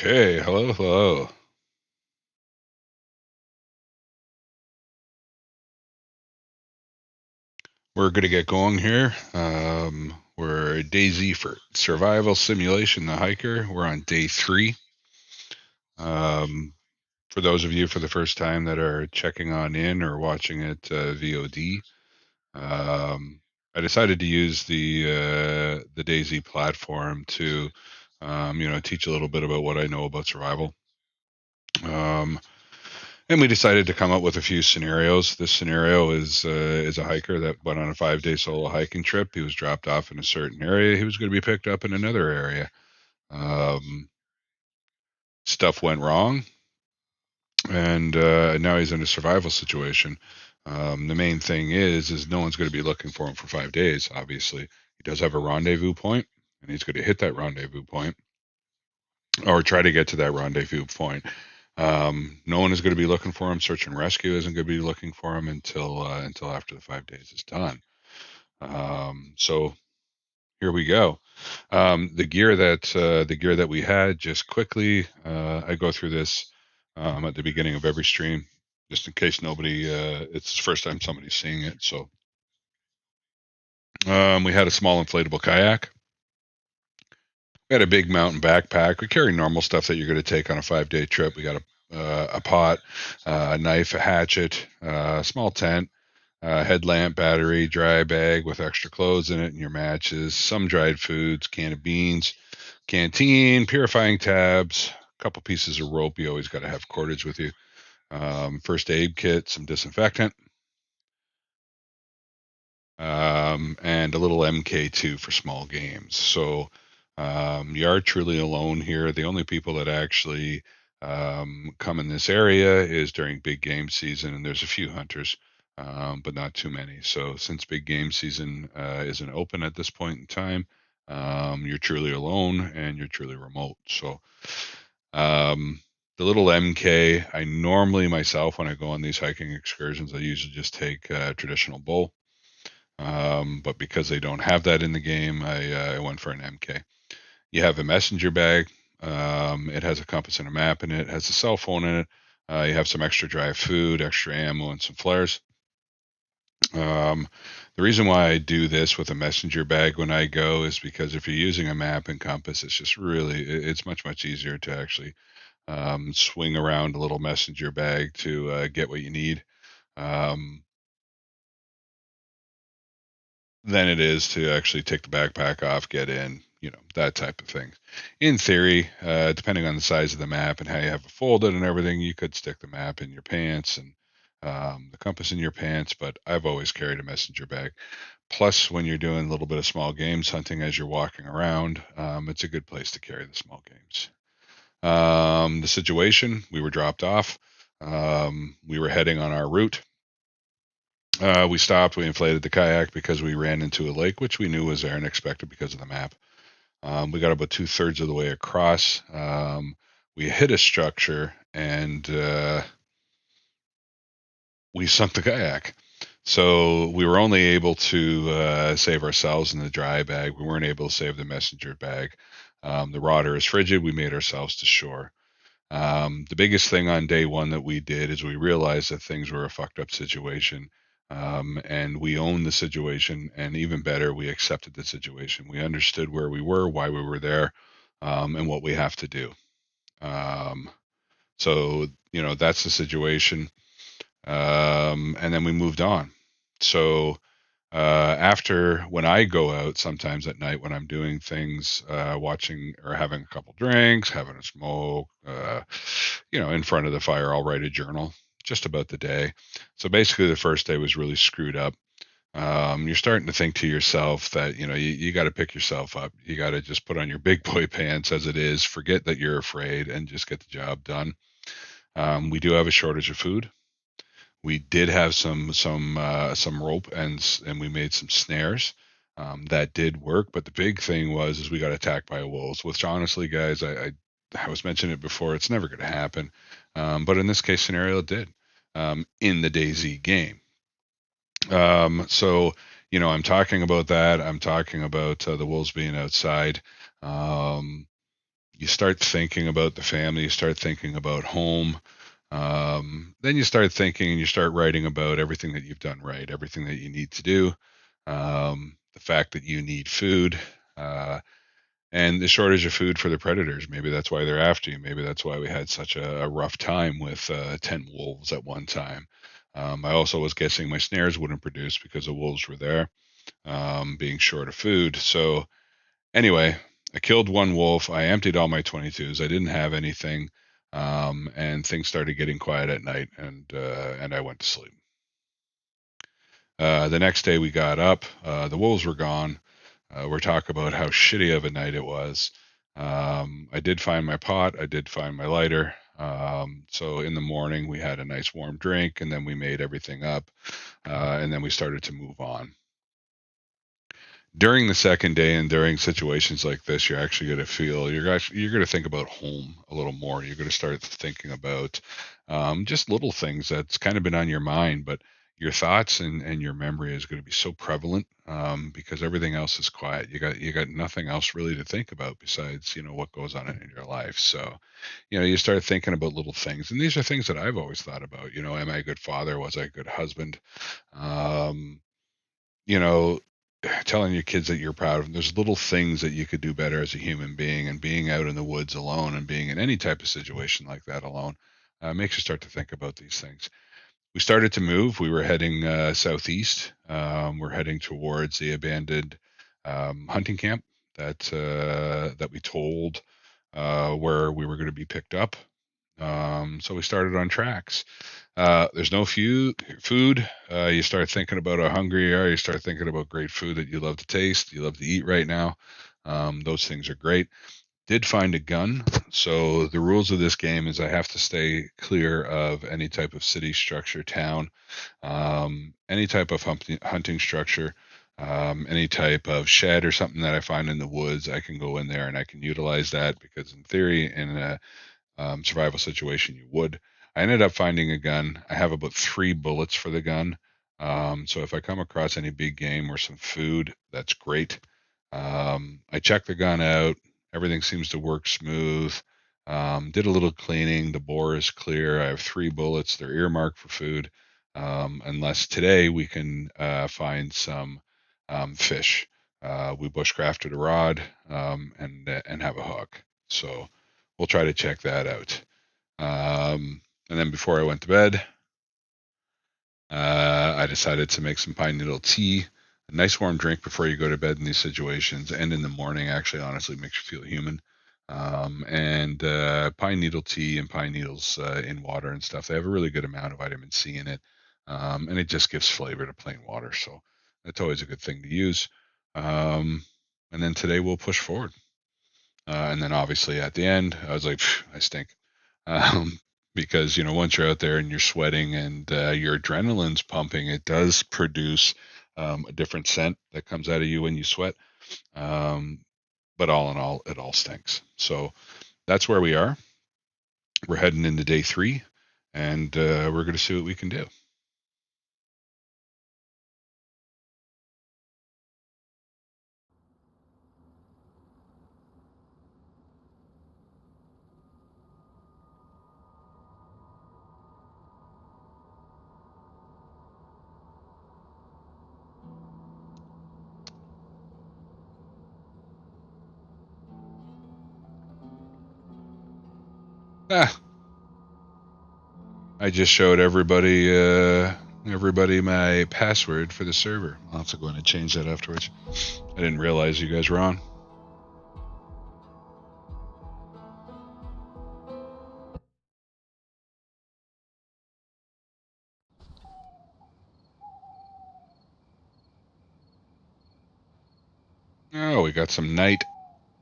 Okay, hello, hello. We're going to get going here. We're Dayz for Survival Simulation, the hiker. We're on day 3. Um, for those of you for the first time that are checking on in or watching it VOD, I decided to use the Dayz platform to, teach a little bit about what I know about survival. Um, And we decided to come up with a few scenarios. This scenario is a hiker that went on a 5-day solo hiking trip. He was dropped off in a certain area. He was going to be picked up in another area. Um, Stuff went wrong, and now he's in a survival situation. The main thing is no one's going to be looking for him for 5 days. Obviously, he does have a rendezvous point, and he's going to hit that rendezvous point or try to get to that rendezvous point. No one is going to be looking for him. Search and rescue isn't going to be looking for him until after the 5 days is done. So here we go. The gear that we had, just quickly, I go through this at the beginning of every stream, just in case nobody. It's the first time somebody's seeing it. So we had a small inflatable kayak. We had a big mountain backpack. We carry normal stuff that you're going to take on a 5-day trip. We got a pot, a knife, a hatchet, a small tent, headlamp, battery, dry bag with extra clothes in it, and your matches, some dried foods, can of beans, canteen, purifying tabs, a couple pieces of rope. You always got to have cordage with you. First aid kit, some disinfectant, and a little MK2 for small games. So you are truly alone here. The only people that actually come in this area is during big game season, and there's a few hunters, but not too many. So since big game season isn't open at this point in time, you're truly alone and you're truly remote. So um, the little MK, I normally myself when I go on these hiking excursions, I usually just take a traditional bow. But because they don't have that in the game, I went for an MK. You have a messenger bag. It has a compass and a map in it. It has a cell phone in it. You have some extra dry food, extra ammo, and some flares. Um, the reason why I do this with a messenger bag when I go is because if you're using a map and compass, it's just really it's much easier to actually swing around a little messenger bag to get what you need. Um, than it is to actually take the backpack off, get in, that type of thing. In theory, depending on the size of the map and how you have it folded and everything, you could stick the map in your pants and the compass in your pants, but I've always carried a messenger bag. Plus, when you're doing a little bit of small games hunting as you're walking around, it's a good place to carry the small games. The situation, we were dropped off. We were heading on our route. We stopped. We inflated the kayak because we ran into a lake, which we knew was there and expected because of the map. We got about 2/3 of the way across. We hit a structure and we sunk the kayak. So we were only able to save ourselves in the dry bag. We weren't able to save the messenger bag. The rotor is frigid. We made ourselves to shore. The biggest thing on day one that we did is we realized that things were a fucked up situation. And we owned the situation, and even better, we accepted the situation. We understood where we were, why we were there, and what we have to do. Um, so, that's the situation. And then we moved on. So, after when I go out sometimes at night when I'm doing things, watching or having a couple drinks, having a smoke, in front of the fire, I'll write a journal just about the day. So basically, the first day was really screwed up. You're starting to think to yourself that you got to pick yourself up. You got to just put on your big boy pants as it is. Forget that you're afraid and just get the job done. We do have a shortage of food. We did have some rope and we made some snares that did work. But the big thing was is we got attacked by wolves. Which honestly, guys, I was mentioning it before. It's never going to happen, but in this case scenario, it did in the Dayz game. So I'm talking about that. I'm talking about the wolves being outside. Um, you start thinking about the family, you start thinking about home. Then you start thinking and you start writing about everything that you've done right, everything that you need to do, the fact that you need food, uh, and the shortage of food for the predators. Maybe that's why they're after you. Maybe that's why we had such a rough time with 10 wolves at one time. I also was guessing my snares wouldn't produce because the wolves were there, being short of food. So, anyway, I killed one wolf. I emptied all my 22s. I didn't have anything. And things started getting quiet at night, and I went to sleep. The next day we got up. The wolves were gone. We're talking about how shitty of a night it was. I did find my pot. I did find my lighter. So in the morning we had a nice warm drink, and then we made everything up, and then we started to move on. During the second day and during situations like this, you're actually going to feel you're going to think about home a little more. You're going to start thinking about just little things that's kind of been on your mind, but your thoughts and your memory is going to be so prevalent because everything else is quiet. You got nothing else really to think about besides what goes on in your life. So you start thinking about little things, and these are things that I've always thought about. Am I a good father? Was I a good husband? Um, you know, telling your kids that you're proud of them. There's little things that you could do better as a human being, and being out in the woods alone and being in any type of situation like that alone makes you start to think about these things. We started to move. We were heading southeast. We're heading towards the abandoned hunting camp that we told where we were going to be picked up. So we started on tracks. There's no food. You start thinking about how hungry you are. You start thinking about great food that you love to taste, you love to eat right now. Those things are great. Did find a gun. So the rules of this game is I have to stay clear of any type of city structure, town, any type of hunting structure, any type of shed or something that I find in the woods. I can go in there and I can utilize that because in theory, in a survival situation, you would. I ended up finding a gun. I have about 3 bullets for the gun. So if I come across any big game or some food, that's great. I checked the gun out. Everything seems to work smooth. Did a little cleaning. The bore is clear. I have 3 bullets. They're earmarked for food. Unless today we can find some fish. We bushcrafted a rod and have a hook. So we'll try to check that out. And then before I went to bed, I decided to make some pine needle tea. A nice warm drink before you go to bed in these situations, and in the morning, actually, honestly, makes you feel human. And pine needle tea and pine needles in water and stuff, they have a really good amount of vitamin C in it. And it just gives flavor to plain water. So that's always a good thing to use. Um, and then today we'll push forward. And then obviously at the end, I was like, I stink. Um, because, once you're out there and you're sweating and your adrenaline's pumping, it does produce a different scent that comes out of you when you sweat. Um, but all in all, it all stinks. So that's where we are. We're heading into day 3, and we're going to see what we can do. Ah, I just showed everybody my password for the server. I'll have to go in and change that afterwards. I didn't realize you guys were on. Oh, we got some night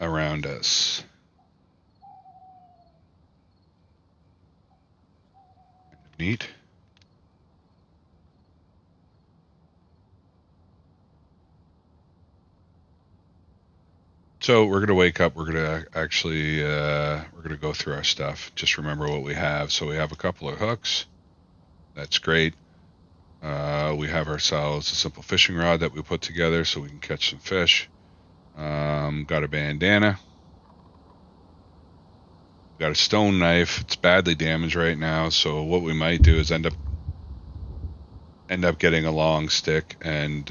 around us. Neat. So we're gonna wake up. We're gonna actually we're gonna go through our stuff. Just remember what we have. So we have a couple of hooks. That's great. We have ourselves a simple fishing rod that we put together so we can catch some fish. Got a bandana. We got a stone knife. It's badly damaged right now. So what we might do is end up getting a long stick and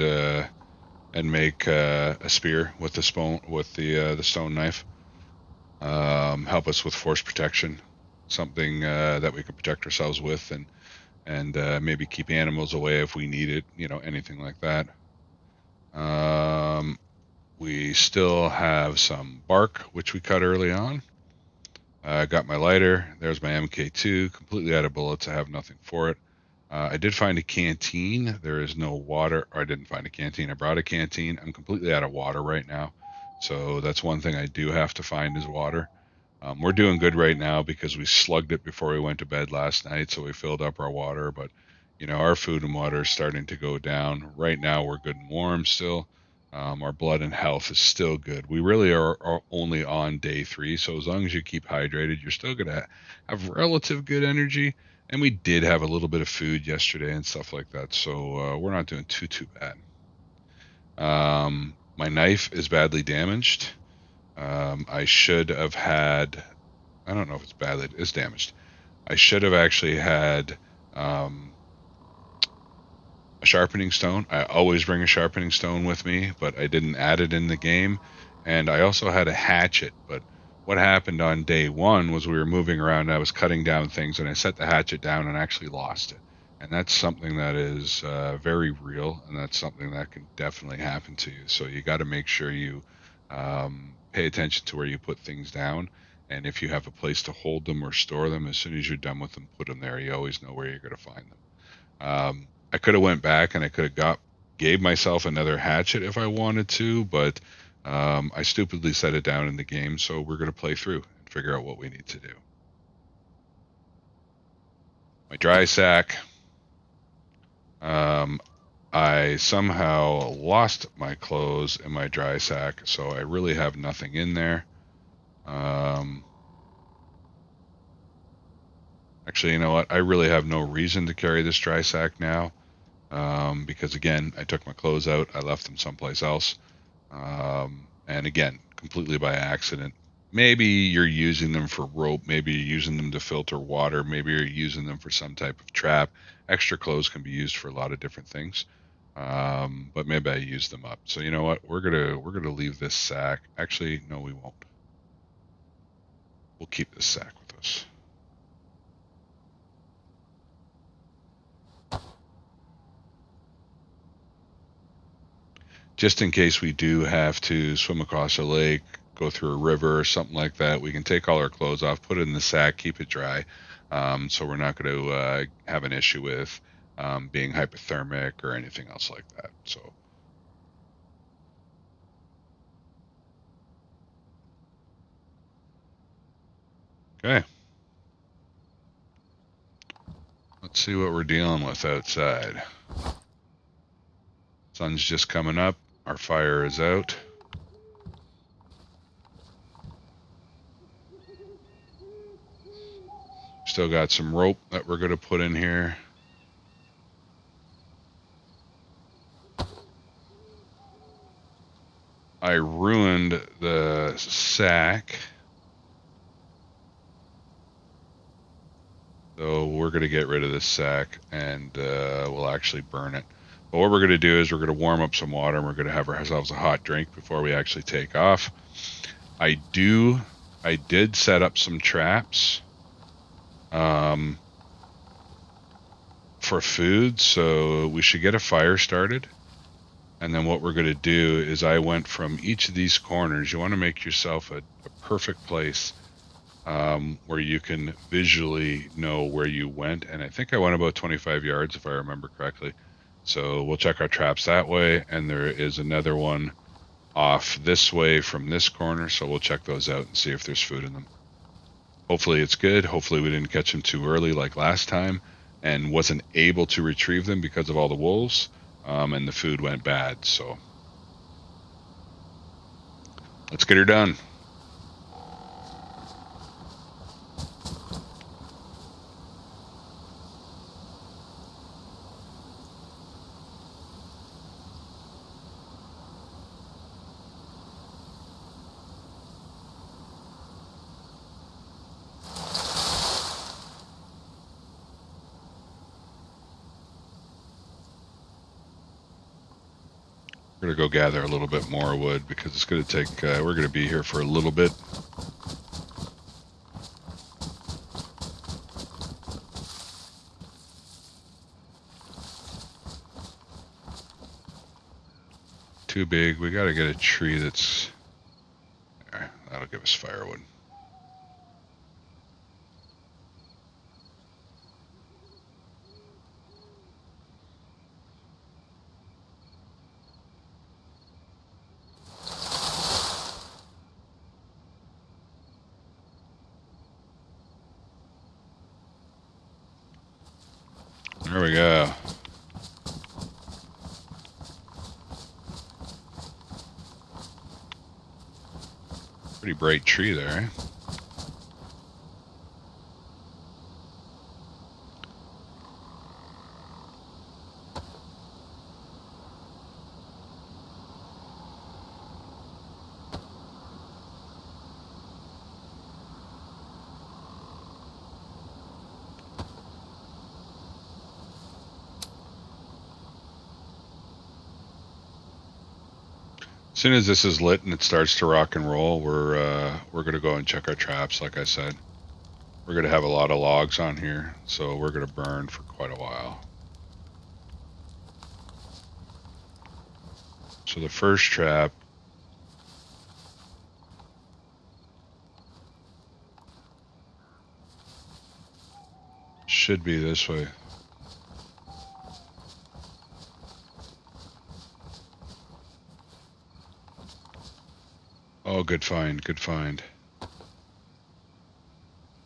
make a spear with the stone knife. Help us with force protection, something that we can protect ourselves with, and maybe keep animals away if we need it. Anything like that. Um, we still have some bark, which we cut early on. I got my lighter. There's my MK2, completely out of bullets. I have nothing for it. I did find a canteen. There is no water. Or I didn't find a canteen. I brought a canteen. I'm completely out of water right now. So that's one thing I do have to find is water. We're doing good right now because we slugged it before we went to bed last night. So we filled up our water. But, our food and water is starting to go down. Right now, we're good and warm still. Our blood and health is still good. We really are only on day 3, so as long as you keep hydrated, you're still gonna have relative good energy. And we did have a little bit of food yesterday and stuff like that, so we're not doing too bad. My knife is badly damaged. I should have had. I don't know if it's badly. It's damaged. I should have actually had um, a sharpening stone. I always bring a sharpening stone with me, but I didn't add it in the game. And I also had a hatchet. But what happened on day 1 was we were moving around and I was cutting down things and I set the hatchet down and actually lost it. And that's something that is very real, and that's something that can definitely happen to you. So you got to make sure you pay attention to where you put things down. And if you have a place to hold them or store them, as soon as you're done with them, put them there. You always know where you're going to find them. I could have went back and I could have gave myself another hatchet if I wanted to, but I stupidly set it down in the game. So we're going to play through and figure out what we need to do. My dry sack. I somehow lost my clothes in my dry sack, so I really have nothing in there. Actually, you know what? I really have no reason to carry this dry sack now. Because again, I took my clothes out, I left them someplace else, and again, completely by accident. Maybe you're using them for rope, maybe you're using them to filter water, maybe you're using them for some type of trap. Extra clothes can be used for a lot of different things, but maybe I used them up. So you know what? We're gonna leave this sack. Actually, no, we won't. We'll keep this sack with us. Just in case we do have to swim across a lake, go through a river or something like that, we can take all our clothes off, put it in the sack, keep it dry. So we're not going to have an issue with being hypothermic or anything else like that. So, okay, let's see what we're dealing with outside. Sun's just coming up. Our fire is out. Still got some rope that we're going to put in here. I ruined the sack. So we're going to get rid of this sack and we'll actually burn it. But what we're going to do is we're going to warm up some water and we're going to have ourselves a hot drink before we actually take off. I did set up some traps for food, so we should get a fire started. And then what we're going to do is I went from each of these corners. You want to make yourself a perfect place where you can visually know where you went. And I think I went about 25 yards, if I remember correctly. So we'll check our traps that way. And there is another one off this way from this corner. So we'll check those out and see if there's food in them. Hopefully it's good. Hopefully we didn't catch them too early like last time and wasn't able to retrieve them because of all the wolves. And the food went bad. So let's get her done. We're gonna go gather a little bit more wood because it's gonna take. We're gonna be here for a little bit. Too big. We gotta get a tree that's. There, that'll give us firewood. There we go. Pretty bright tree there, eh? As soon as this is lit and it starts to rock and roll, we're gonna go and check our traps. Like I said, we're gonna have a lot of logs on here, so we're gonna burn for quite a while. So the first trap should be this way. Oh, good find, good find.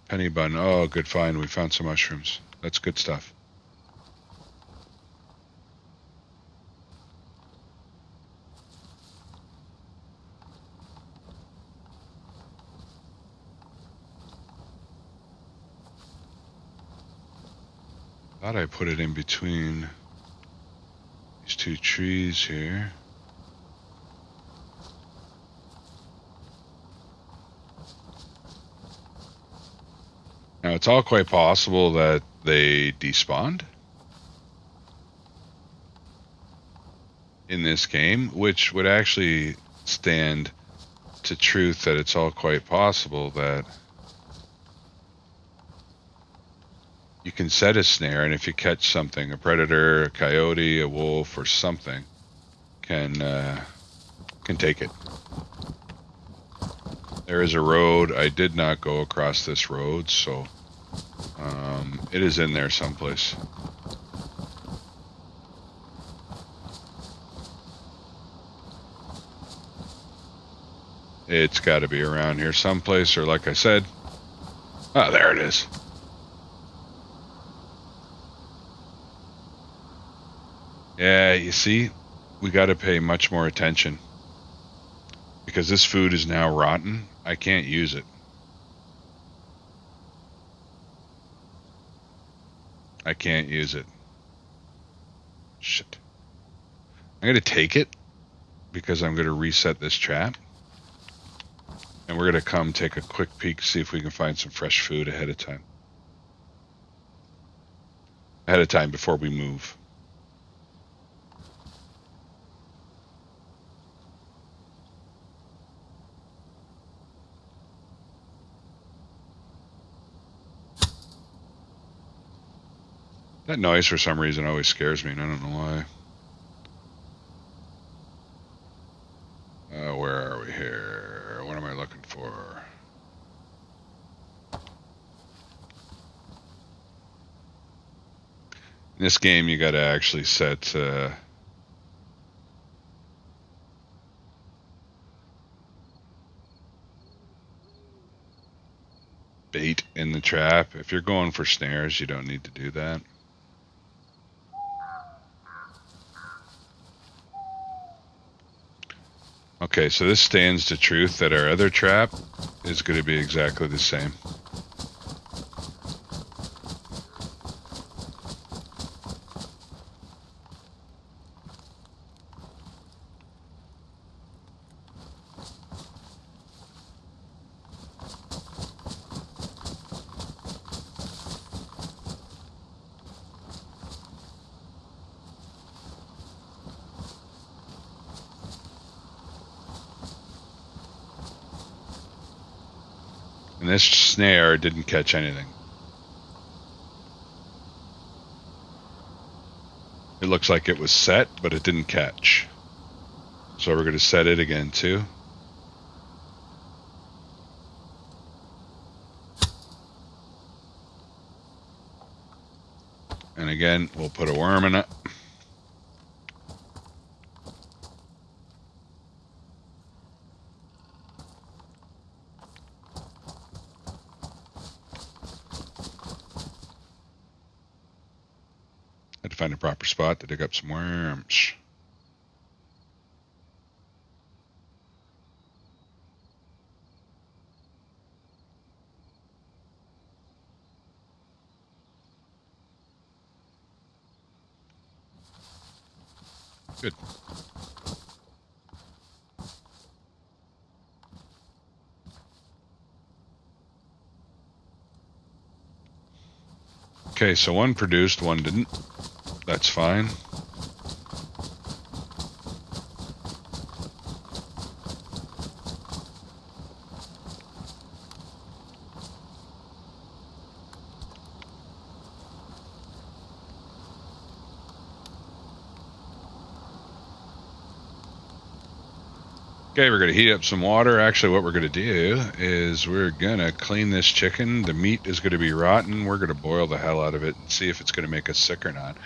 Penny bun. Oh, good find. We found some mushrooms. That's good stuff. Thought I put it in between these two trees here. Now, it's all quite possible that they despawned in this game, which would actually stand to truth that it's all quite possible that you can set a snare, and if you catch something, a predator, a coyote, a wolf, or something, can take it. There is a road. I did not go across this road, so it is in there someplace. It's got to be around here someplace, or like I said, there it is. Yeah, you see, we got to pay much more attention because this food is now rotten. I can't use it. I can't use it. Shit. I'm going to take it because I'm going to reset this trap. And we're going to come take a quick peek, see if we can find some fresh food ahead of time. Ahead of time before we move. That noise for some reason always scares me, and I don't know why. Where are we here? What am I looking for? In this game, you got to actually set bait in the trap. If you're going for snares, you don't need to do that. Okay, so this stands to truth that our other trap is going to be exactly the same. this snare didn't catch anything. It looks like it was set, but it didn't catch. So we're going to set it again too. And again, we'll put a worm in it. Had to find a proper spot to dig up some worms. Good. Okay, so one produced, one didn't. That's fine. Okay, we're going to heat up some water. Actually, what we're going to do is we're going to clean this chicken. The meat is going to be rotten. We're going to boil the hell out of it and see if it's going to make us sick or not.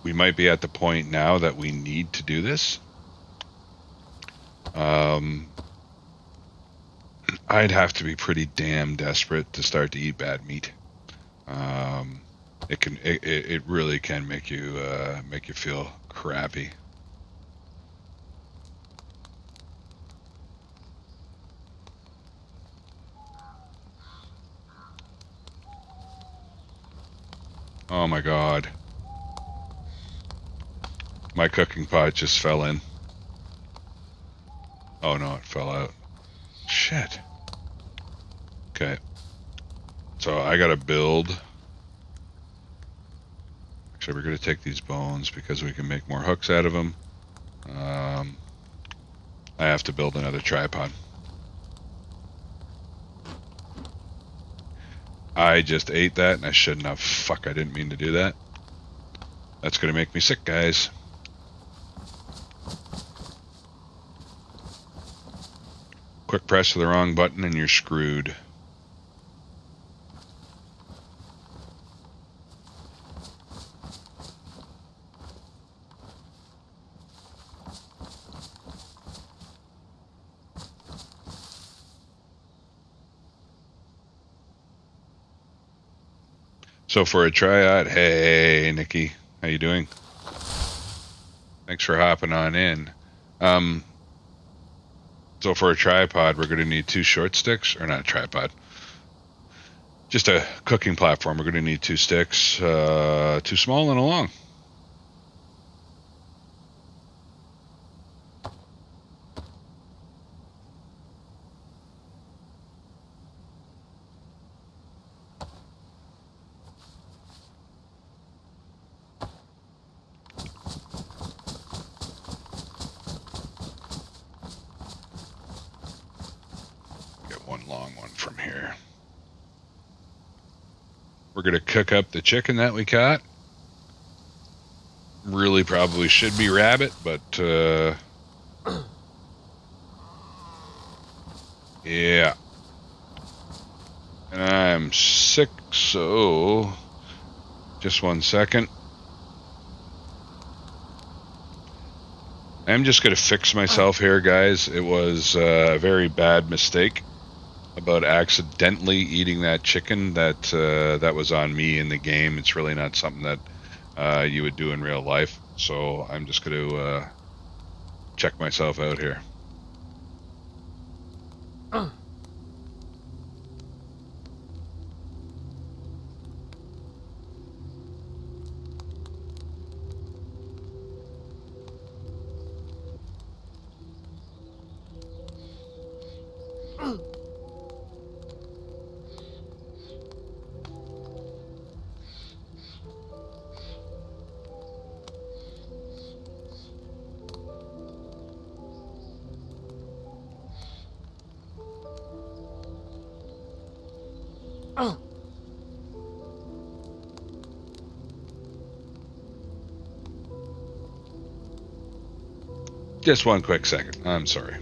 We might be at the point now that we need to do this. I'd have to be pretty damn desperate to start to eat bad meat. It really can make you feel crappy. Oh my god. My cooking pot just fell in. Oh no, it fell out. Shit. Okay. So I gotta build. Actually, we're gonna take these bones because we can make more hooks out of them. I have to build another tripod. I just ate that and I shouldn't have. Fuck, I didn't mean to do that. That's gonna make me sick, guys. Quick press of the wrong button and you're screwed. So for a tryout, hey Nikki, how you doing? Thanks for hopping on in. So for a tripod, we're going to need 2 short sticks, or not a tripod, just a cooking platform. We're going to need 2 sticks, 2 small and a long. We're going to cook up the chicken that we caught. Really probably should be rabbit, but yeah. And I'm sick, so just 1 second. I'm just going to fix myself here, guys. It was a very bad mistake about accidentally eating that chicken. That was on me in the game. It's really not something that you would do in real life. So I'm just going to check myself out here. Just one quick second. I'm sorry.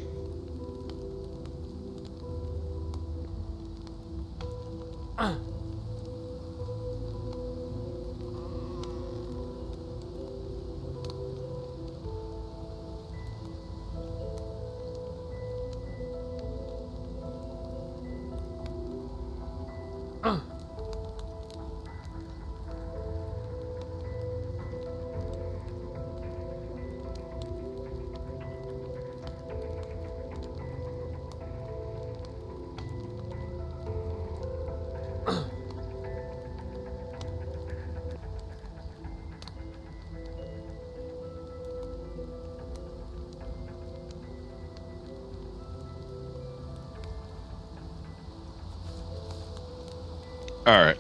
All right.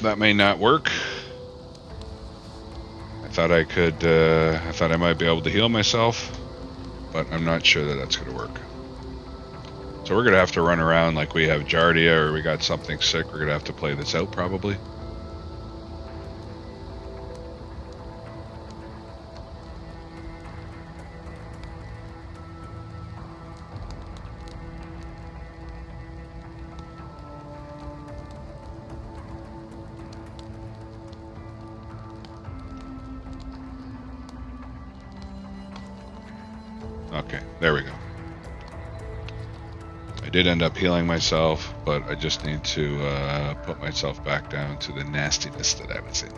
That may not work. I thought I could. I thought I might be able to heal myself, but I'm not sure that that's going to work. So we're going to have to run around like we have Giardia or we got something sick. We're going to have to play this out probably. Okay, there we go. I did end up healing myself, but I just need to put myself back down to the nastiness that I was in.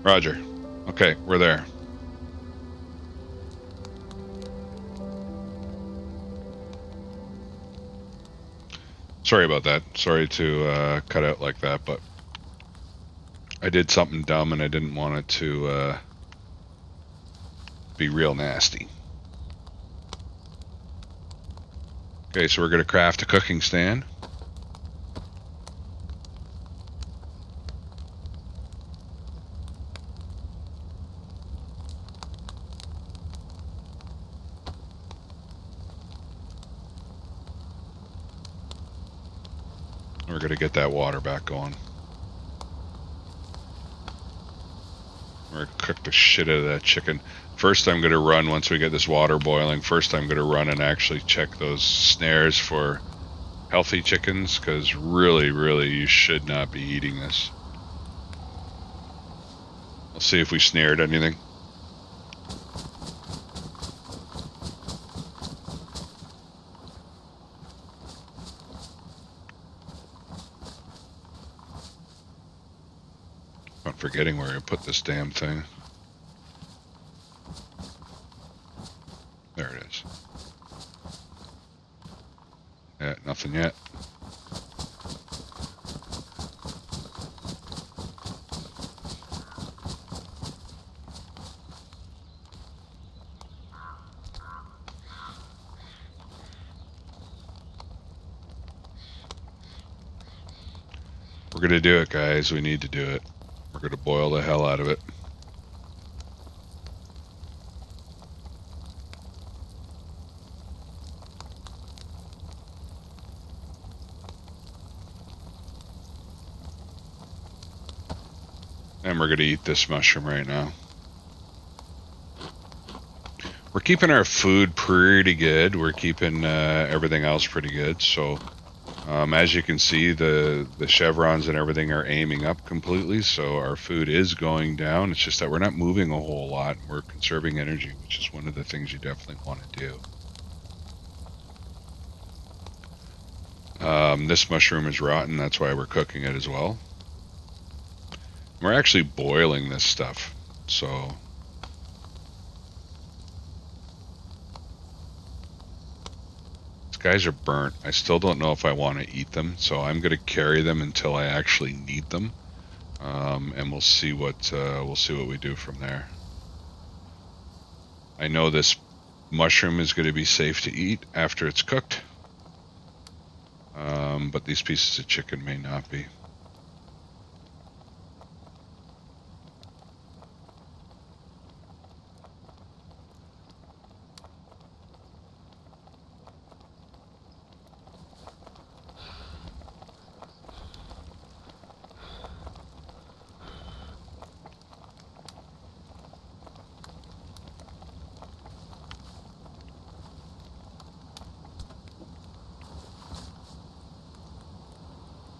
Roger. Okay, we're there. Sorry about that. Sorry to cut out like that, but I did something dumb and I didn't want it to be real nasty. Okay, so we're going to craft a cooking stand. We're going to get that water back going. We're going to cook the shit out of that chicken. First, I'm going to run, once we get this water boiling, first I'm going to run and actually check those snares for healthy chickens, because really, you should not be eating this. Let's see if we snared anything. I'm forgetting where I put this damn thing. There it is. Yeah, nothing yet. We're going to do it, guys. We need to do it. We're going to boil the hell out of it. And we're going to eat this mushroom right now. We're keeping our food pretty good. We're keeping everything else pretty good. So as you can see, the chevrons and everything are aiming up completely. So our food is going down. It's just that we're not moving a whole lot. We're conserving energy, which is one of the things you definitely want to do. This mushroom is rotten. That's why we're cooking it as well. We're actually boiling this stuff. So guys are burnt. I still don't know if I want to eat them, so I'm going to carry them until I actually need them, and we'll see what we do from there. I know this mushroom is going to be safe to eat after it's cooked, but these pieces of chicken may not be.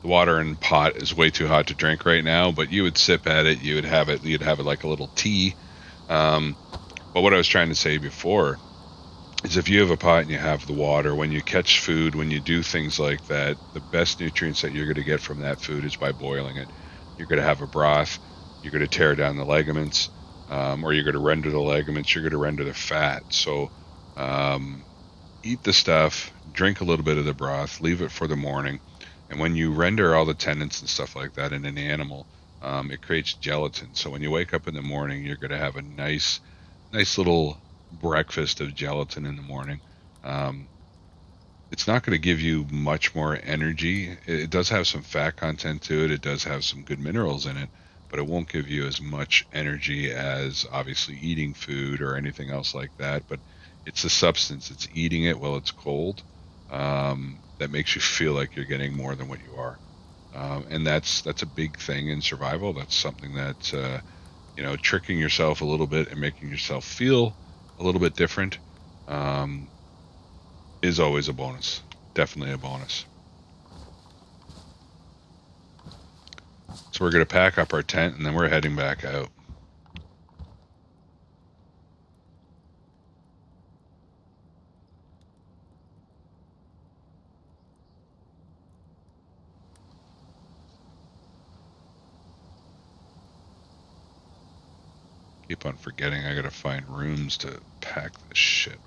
The water in pot is way too hot to drink right now, but you would sip at it, you'd have it like a little tea. But what I was trying to say before is if you have a pot and you have the water, when you catch food, when you do things like that, the best nutrients that you're going to get from that food is by boiling it. You're going to have a broth, you're going to tear down the ligaments, or you're going to render the ligaments, you're going to render the fat. So eat the stuff, drink a little bit of the broth, leave it for the morning. And when you render all the tendons and stuff like that in an animal, it creates gelatin. So when you wake up in the morning, you're going to have a nice little breakfast of gelatin in the morning. It's not going to give you much more energy. It does have some fat content to it. It does have some good minerals in it, but it won't give you as much energy as obviously eating food or anything else like that. But it's the substance. It's eating it while it's cold that makes you feel like you're getting more than what you are. And that's a big thing in survival. That's something that tricking yourself a little bit and making yourself feel a little bit different is always a bonus. Definitely a bonus. So we're going to pack up our tent and then we're heading back out. Keep on forgetting I got to find rooms to pack this shit.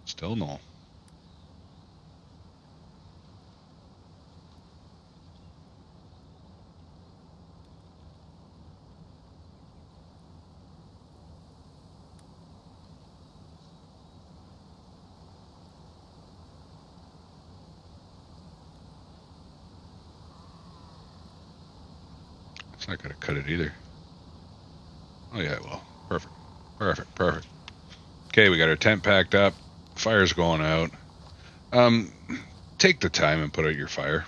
Still no. It's not going to cut it either. Oh yeah, it will. Perfect. Perfect. Perfect. Okay, we got our tent packed up. Fire's going out. Take the time and put out your fire.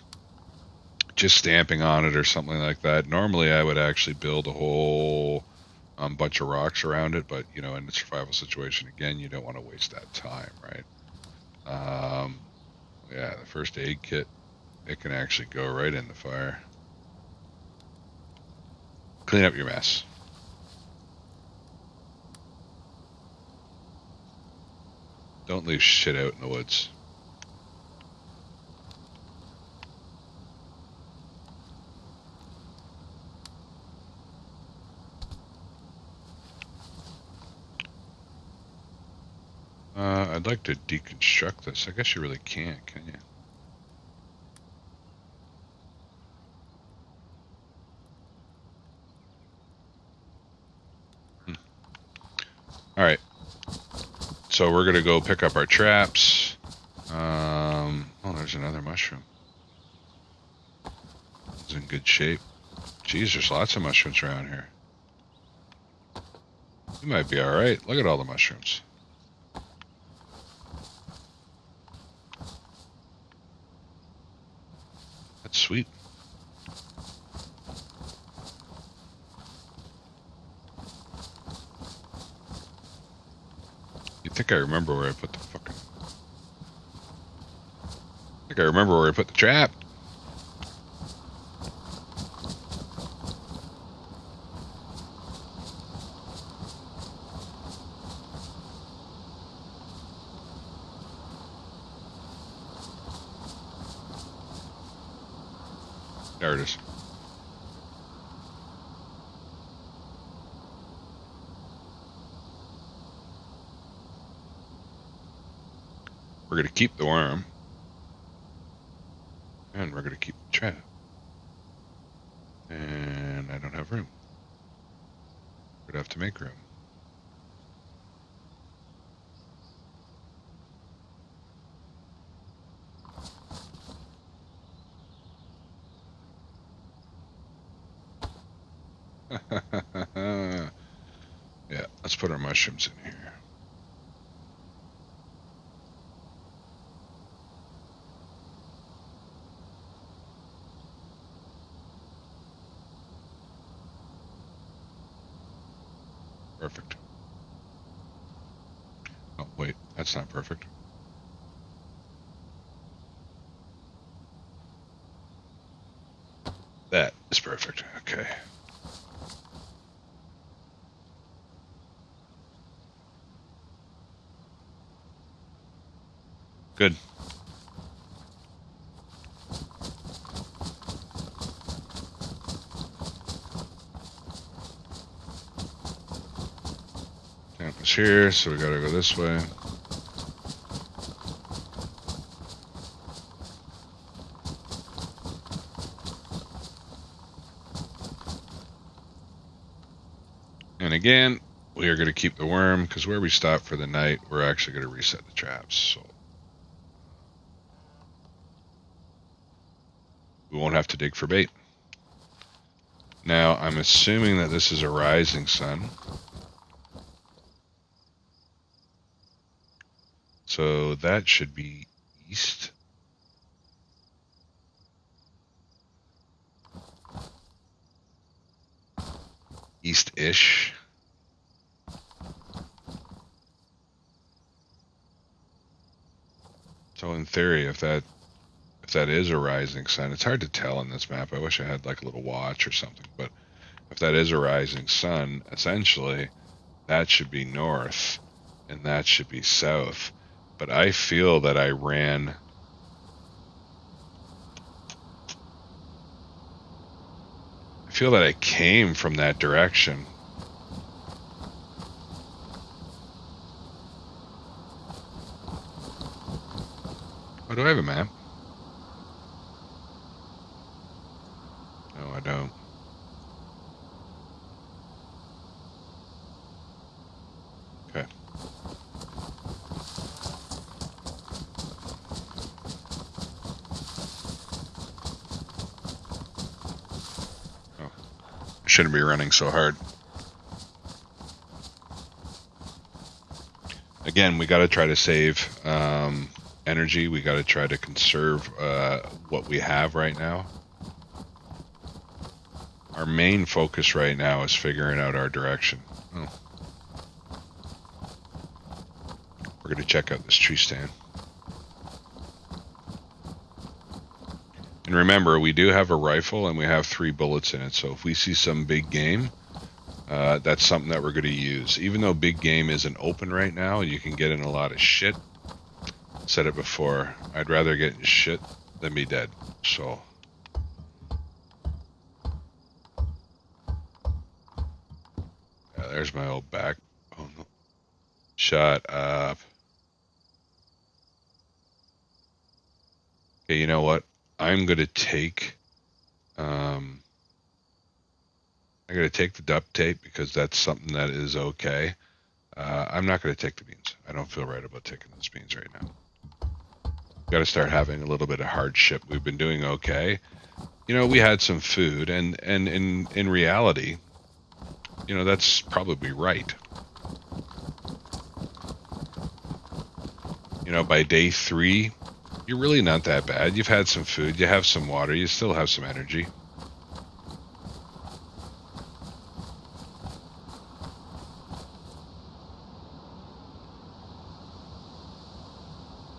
Just stamping on it or something like that. Normally, I would actually build a whole bunch of rocks around it, but in a survival situation, again, you don't want to waste that time, right? Yeah, the first aid kit, it can actually go right in the fire. Clean up your mess. Don't leave shit out in the woods. I'd like to deconstruct this. I guess you really can't, can you? All right. So we're going to go pick up our traps. Oh, there's another mushroom. It's in good shape. Geez, there's lots of mushrooms around here. You might be all right. Look at all the mushrooms. That's sweet. You think I remember where I put the fucking... I think I remember where I put the trap. There it is. We're going to keep the worm. And we're going to keep the trap. And I don't have room. We're going to have to make room. Yeah, let's put our mushrooms in here. Perfect. Oh, wait, that's not perfect. That is perfect. Okay. Good. Camp is here, so we gotta go this way. And again, we are going to keep the worm because where we stop for the night, we're actually going to reset the traps. So we won't have to dig for bait. Now, I'm assuming that this is a rising sun. So that should be east. East-ish. So in theory, if that is a rising sun, it's hard to tell on this map. I wish I had like a little watch or something, but if that is a rising sun, essentially that should be north and that should be south. But I feel that I feel that I came from that direction. Oh, do I have a map? No, I don't. Okay. Oh, I shouldn't be running so hard. Again, we got to try to save energy. We got to try to conserve what we have right now. Our main focus right now is figuring out our direction. Oh. We're going to check out this tree stand. And remember, we do have a rifle and we have 3 bullets in it. So if we see some big game, that's something that we're going to use. Even though big game isn't open right now, you can get in a lot of shit. Said it before, I'd rather get in shit than be dead. So yeah, there's my old back. Oh no. Shut up. Okay, you know what? I'm gonna take I'm gonna take the duct tape because that's something that is okay. I'm not gonna take the beans. I don't feel right about taking those beans right now. Got to start having a little bit of hardship. We've been doing okay. You know, we had some food, and in reality, you know, that's probably right. You know, by day 3, you're really not that bad. You've had some food, you have some water, you still have some energy.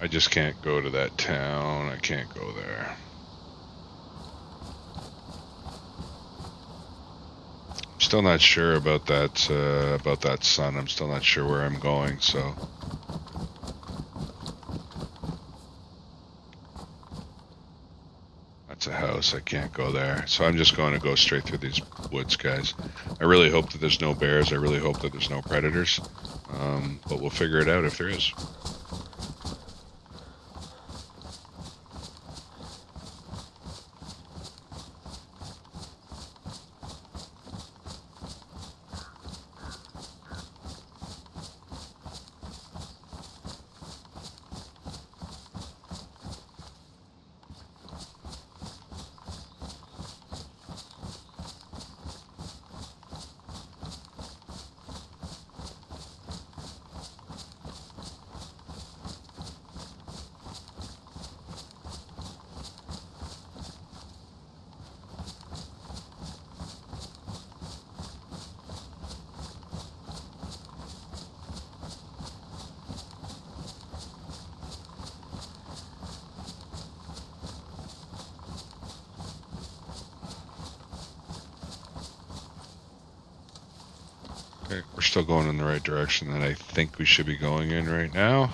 I just can't go to that town. I can't go there. I'm still not sure about that sun. I'm still not sure where I'm going, so That's a house. I can't go there. So I'm just going to go straight through these woods, guys. I really hope that there's no bears. I really hope that there's no predators. But we'll figure it out if there is. Okay, we're still going in the right direction that I think we should be going in right now.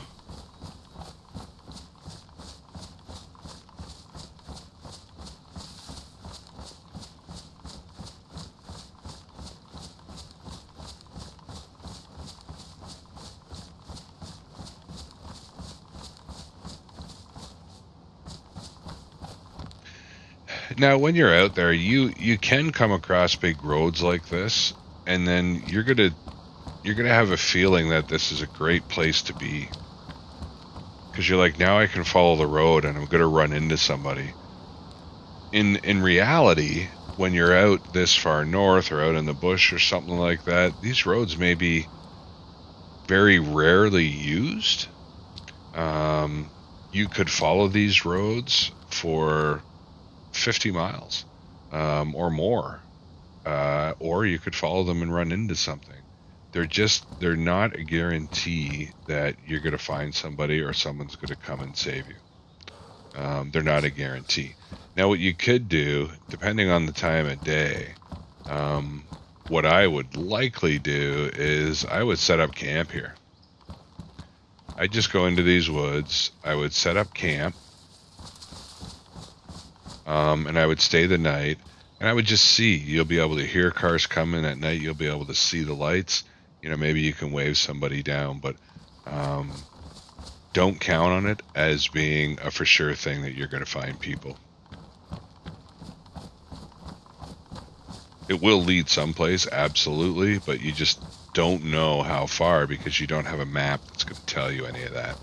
Now, when you're out there, you can come across big roads like this, and then you're gonna have a feeling that this is a great place to be, because you're like, now I can follow the road and I'm gonna run into somebody. In reality, when you're out this far north or out in the bush or something like that, these roads may be very rarely used. You could follow these roads for 50 miles or more, or you could follow them and run into something. They're not a guarantee that you're going to find somebody or someone's going to come and save you. They're not a guarantee. Now, what you could do, depending on the time of day, what I would likely do is I would set up camp here. I'd just go into these woods. I would set up camp, and I would stay the night, and I would just see. You'll be able to hear cars coming at night. You'll be able to see the lights. Maybe you can wave somebody down, but don't count on it as being a for sure thing that you're going to find people. It will lead someplace, absolutely, but you just don't know how far because you don't have a map that's going to tell you any of that.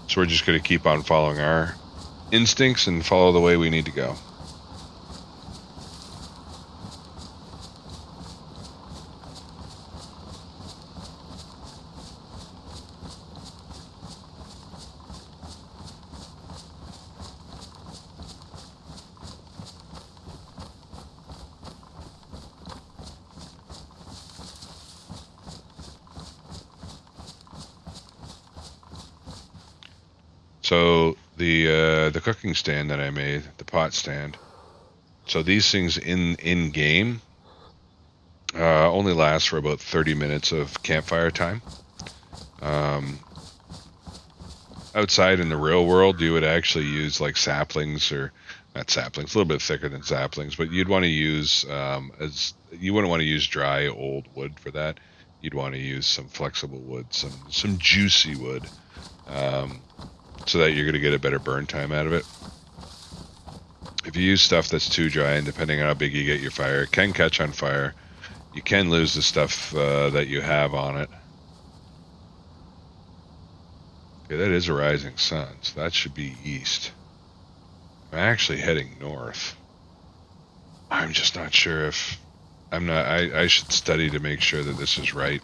So we're just going to keep on following our instincts and follow the way we need to go. So the cooking stand that I made, the pot stand. So these things in game only last for about 30 minutes of campfire time. Outside in the real world, you would actually use like saplings, or not saplings, a little bit thicker than saplings, but you'd want to use you wouldn't want to use dry old wood for that. You'd want to use some flexible wood, some juicy wood. So that you're going to get a better burn time out of it. If you use stuff that's too dry, and depending on how big you get your fire, it can catch on fire. You can lose the stuff that you have on it. Okay, that is a rising sun, so that should be east. I'm actually heading north. I'm just not sure if... I should study to make sure that this is right.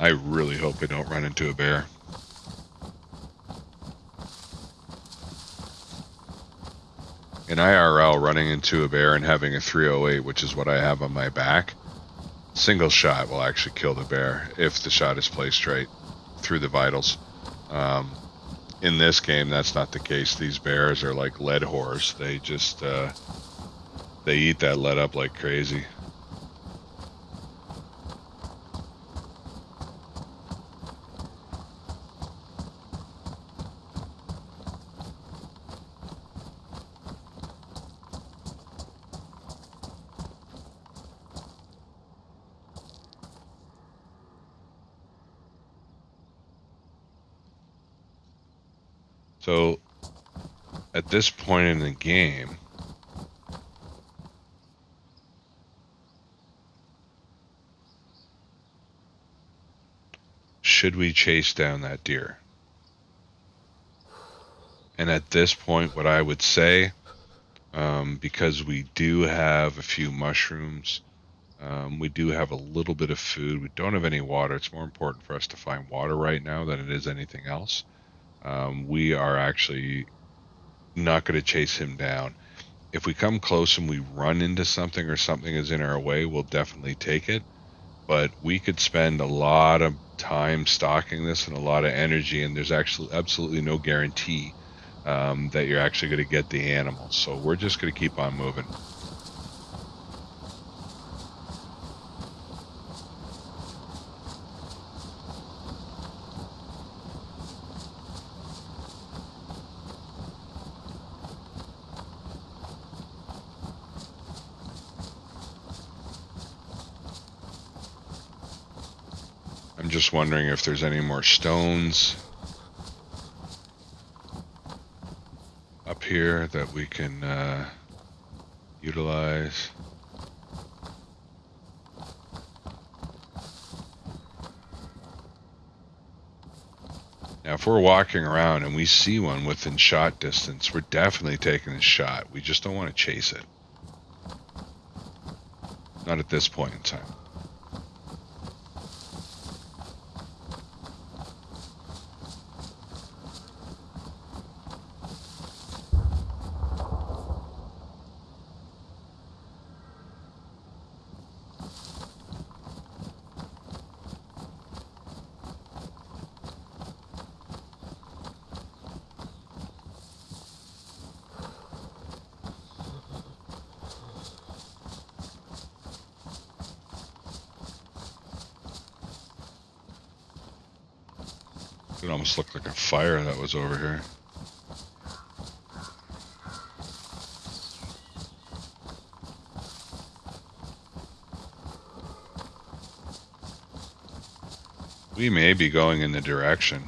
I really hope I don't run into a bear. And IRL, running into a bear and having a 308, which is what I have on my back, single shot will actually kill the bear if the shot is placed right through the vitals. In this game, that's not the case. These bears are like lead whores. They just they eat that lead up like crazy. So at this point in the game, should we chase down that deer? And at this point, what I would say, because we do have a few mushrooms, we do have a little bit of food, we don't have any water. It's more important for us to find water right now than it is anything else. We are actually not going to chase him down. If we come close and we run into something or something is in our way, we'll definitely take it. But we could spend a lot of time stalking this and a lot of energy, and there's actually absolutely no guarantee that you're actually going to get the animal. So we're just going to keep on moving. I'm just wondering if there's any more stones up here that we can utilize. Now, if we're walking around and we see one within shot distance, we're definitely taking a shot. We just don't want to chase it. Not at this point in time. It almost looked like a fire that was over here. We may be going in the direction.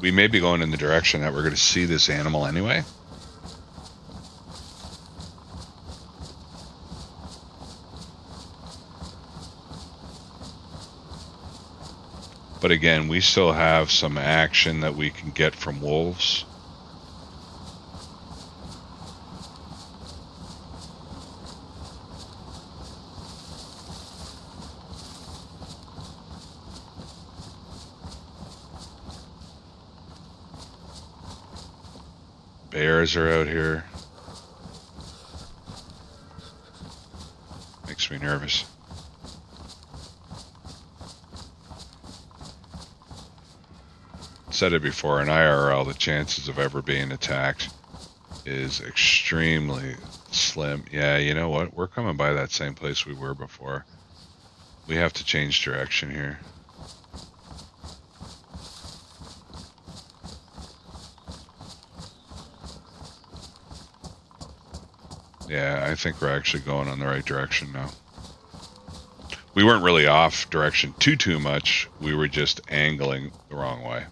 We may be going in the direction that we're going to see this animal anyway. But again, we still have some action that we can get from wolves. Bears are out here. Makes me nervous. Said it before, in IRL, the chances of ever being attacked is extremely slim. Yeah, you know what? We're coming by that same place we were before. We have to change direction here. Yeah, I think we're actually going in the right direction now. We weren't really off direction too much. We were just angling the wrong way.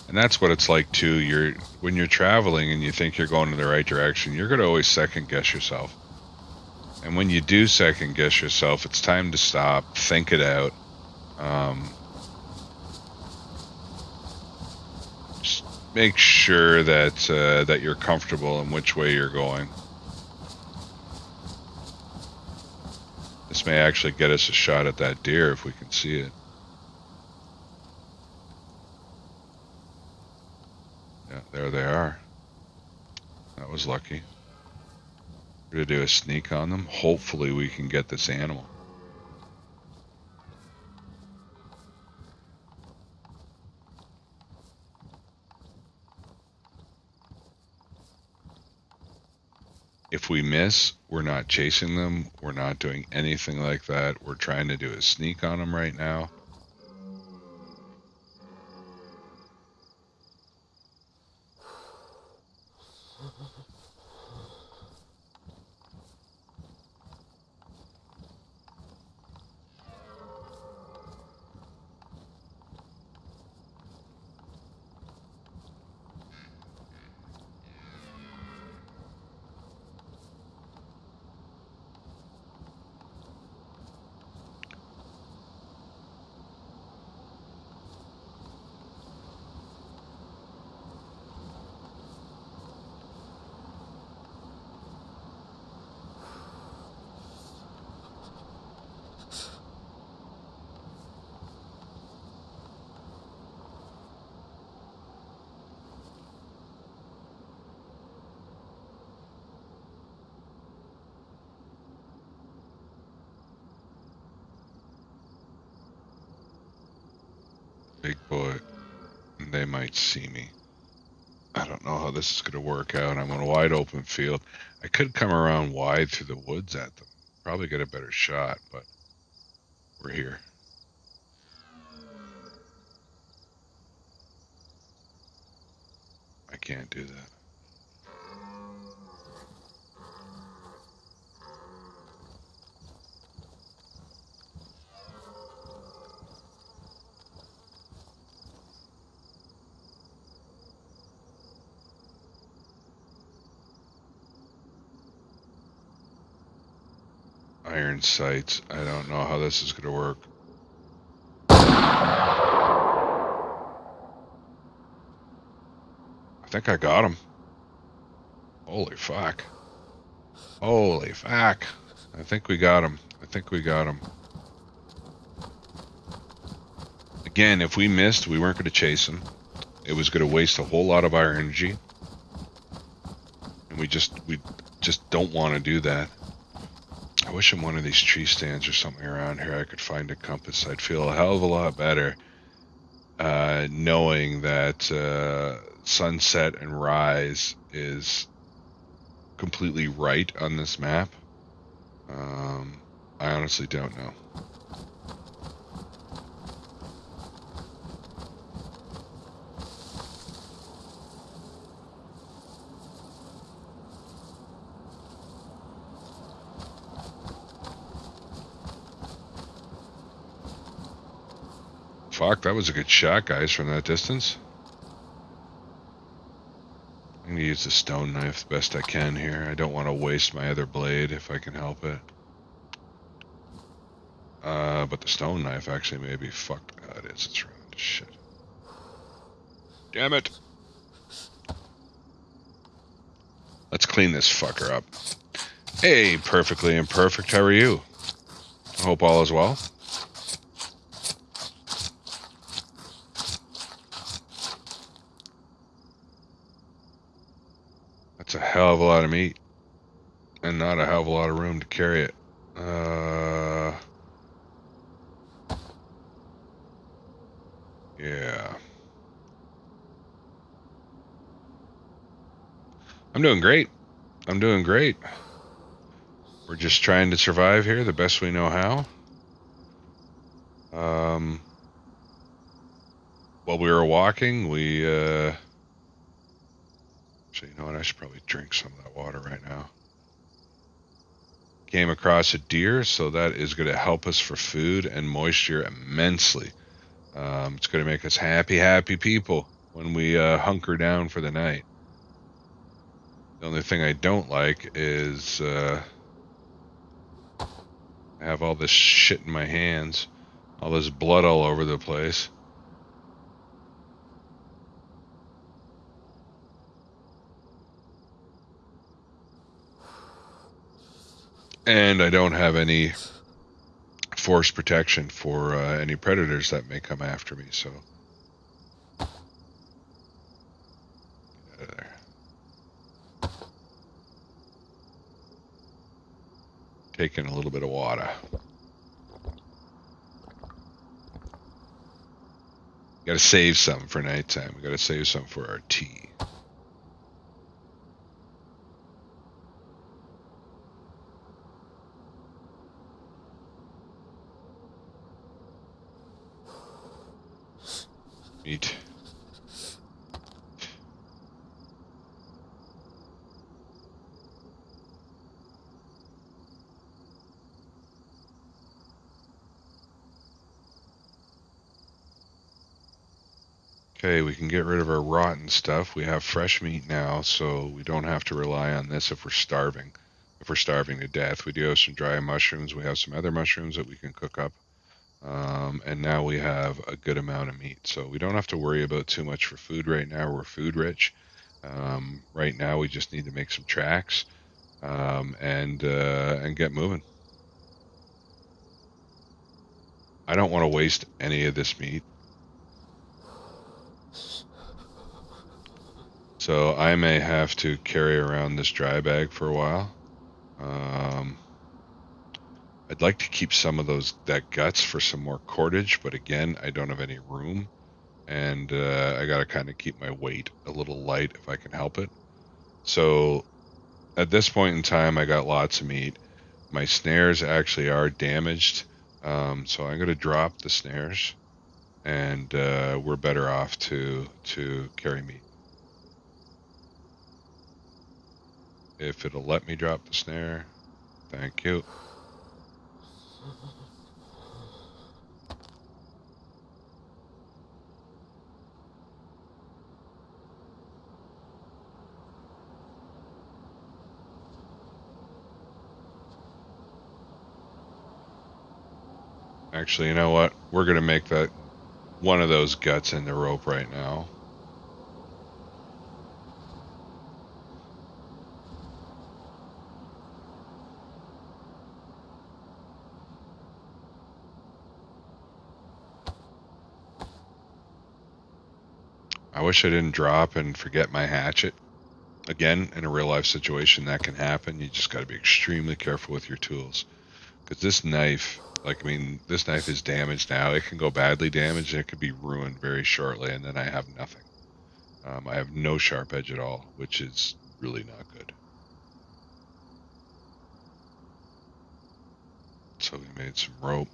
And that's what it's like too. When you're traveling and you think you're going in the right direction, you're going to always second guess yourself. And when you do second guess yourself, it's time to stop, think it out. make sure that that you're comfortable in which way you're going. This may actually get us a shot at that deer if we can see it. Yeah, there they are. That was lucky. We're gonna do a sneak on them. Hopefully we can get this animal. If we miss, we're not chasing them. We're not doing anything like that. We're trying to do a sneak on them right now. Big boy. They might see me. I don't know how this is going to work out. I'm on a wide open field. I could come around wide through the woods at them. Probably get a better shot, but we're here. I can't do that. Iron sights. I don't know how this is going to work. I think I got him. Holy fuck. Holy fuck. I think we got him. I think we got him. Again, if we missed, we weren't going to chase him. It was going to waste a whole lot of our energy. And we just don't want to do that. I wish in one of these tree stands or something around here I could find a compass. I'd feel a hell of a lot better knowing that sunset and rise is completely right on this map. I honestly don't know. Fuck, that was a good shot, guys, from that distance. I'm going to use the stone knife the best I can here. I don't want to waste my other blade if I can help it. But the stone knife actually may be fucked. Oh, it is. It's ruined. Shit. Damn it. Let's clean this fucker up. Hey, perfectly imperfect. How are you? I hope all is well. That's a hell of a lot of meat. And not a hell of a lot of room to carry it. Yeah. I'm doing great. I'm doing great. We're just trying to survive here the best we know how. While we were walking, we so you know what, I should probably drink some of that water right now. Came across a deer, so that is going to help us for food and moisture immensely. It's going to make us happy people when we hunker down for the night. The only thing I don't like is I have all this shit in my hands, all this blood all over the place. And I don't have any force protection for any predators that may come after me. So get out of there. Taking a little bit of water. Got to save some for nighttime. We got to save some for our tea. Meat. Okay, we can get rid of our rotten stuff. We have fresh meat now, so we don't have to rely on this if we're starving. If we're starving to death, we do have some dry mushrooms. We have some other mushrooms that we can cook up. And now we have a good amount of meat. So we don't have to worry about too much for food right now. We're food rich. Right now, we just need to make some tracks and get moving. I don't want to waste any of this meat. So I may have to carry around this dry bag for a while. Um, I'd like to keep some of those that guts for some more cordage, but again, I don't have any room, and I got to kind of keep my weight a little light if I can help it. So at this point in time, I got lots of meat. My snares actually are damaged, so I'm going to drop the snares, and we're better off to carry meat. If it'll let me drop the snare, thank you. Actually, you know what? We're going to make that one of those guts in the rope right now. I wish I didn't drop and forget my hatchet. Again, in a real life situation, that can happen. You just got to be extremely careful with your tools. Because this knife, like, I mean, this knife is damaged now. It can go badly damaged and it could be ruined very shortly, and then I have nothing. I have no sharp edge at all, which is really not good. So we made some rope.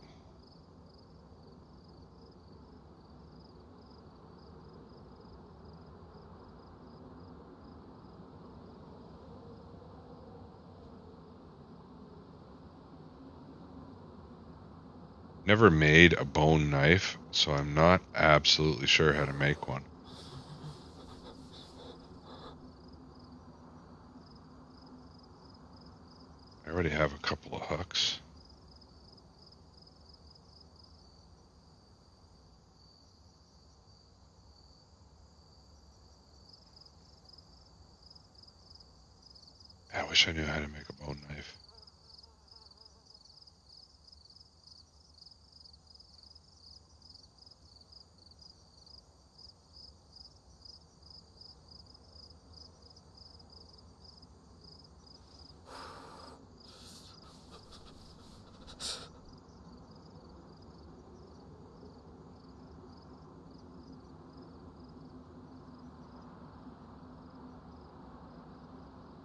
Never made a bone knife, so I'm not absolutely sure how to make one. I already have a couple of hooks. I wish I knew how to make a bone knife.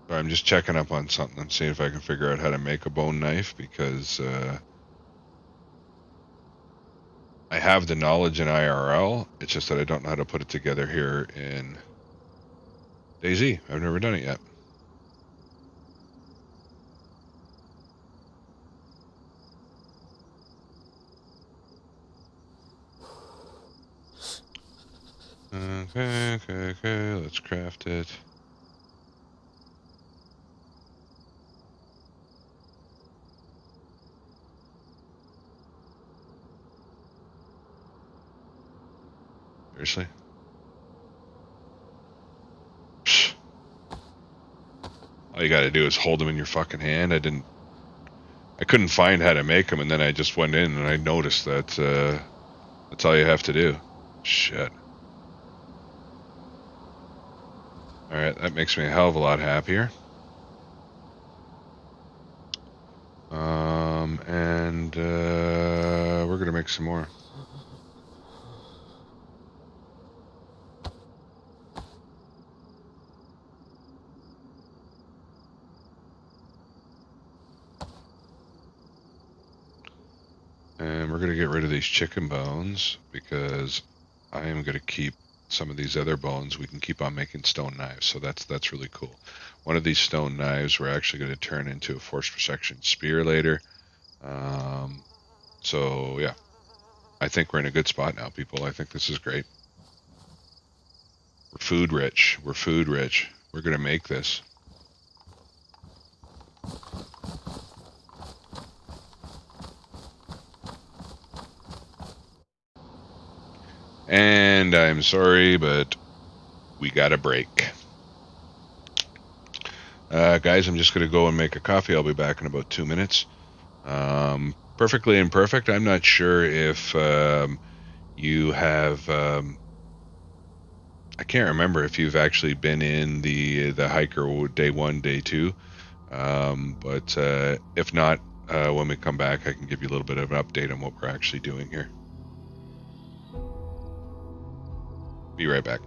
So I'm just checking up on something and seeing if I can figure out how to make a bone knife because I have the knowledge in IRL. It's just that I don't know how to put it together here in Dayz. I've never done it yet. Okay. Let's craft it. Seriously? Psh, all you got to do is hold them in your fucking hand. I didn't. couldn't find how to make them, and then I just went in and I noticed that that's all you have to do. Shit. All right, that makes me a hell of a lot happier. And we're gonna make some more. And we're gonna get rid of these chicken bones because I am gonna keep some of these other bones. We can keep on making stone knives, so that's really cool. One of these stone knives we're actually going to turn into a force protection spear later. So yeah, I think we're in a good spot now, people. I think this is great. We're food rich. We're food rich. We're going to make this. And I'm sorry, but we got a break. Guys, I'm just going to go and make a coffee. I'll be back in about 2 minutes. Perfectly imperfect. I'm not sure if you have. I can't remember if you've actually been in the hiker day one, day two. But if not, when we come back, I can give you a little bit of an update on what we're actually doing here. Be right back.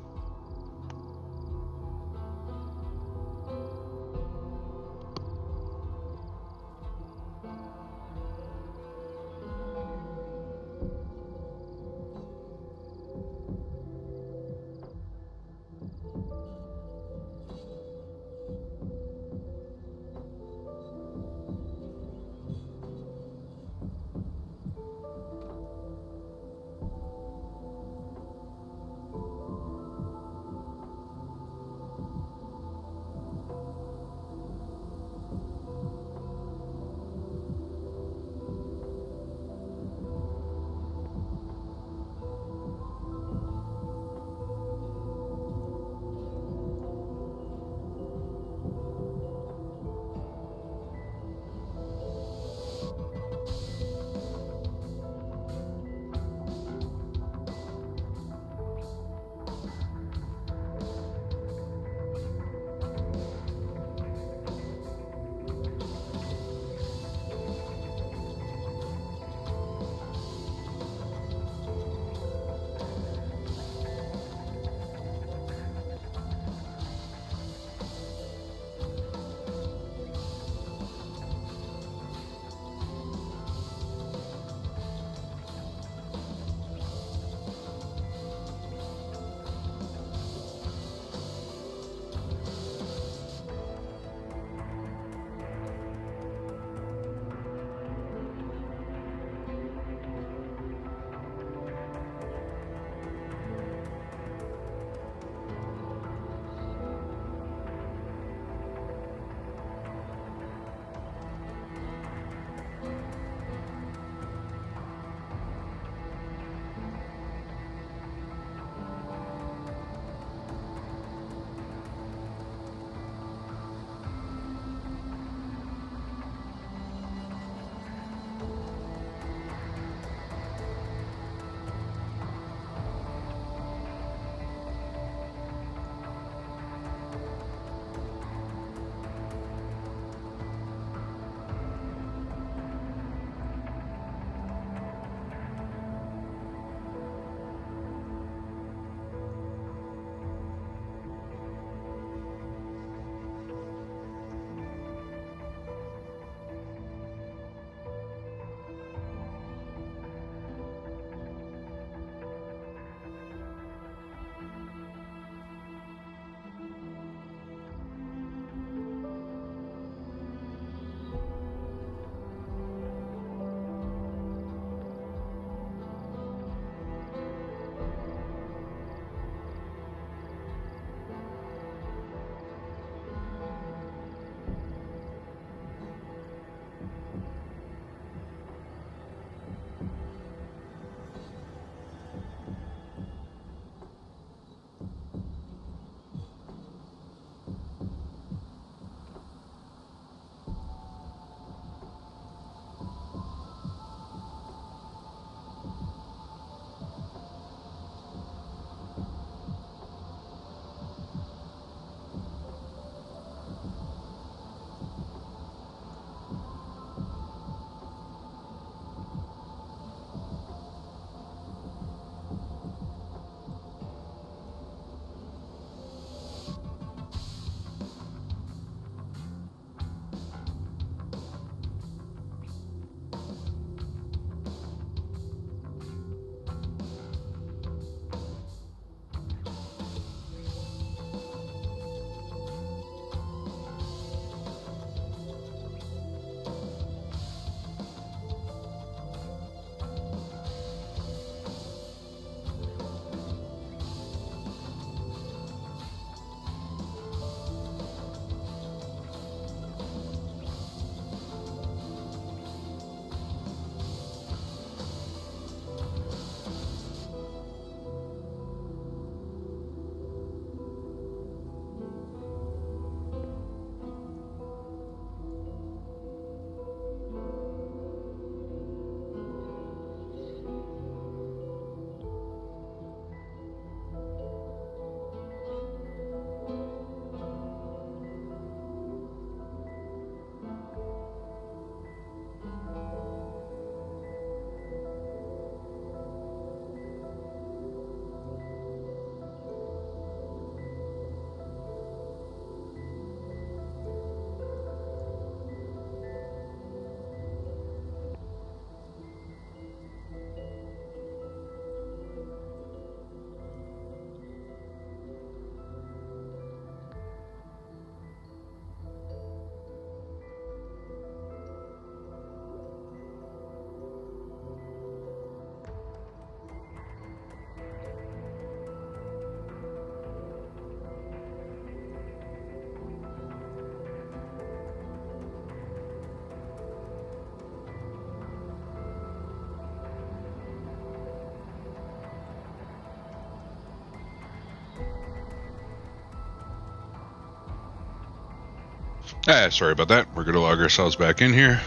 Sorry about that. We're going to log ourselves back in here.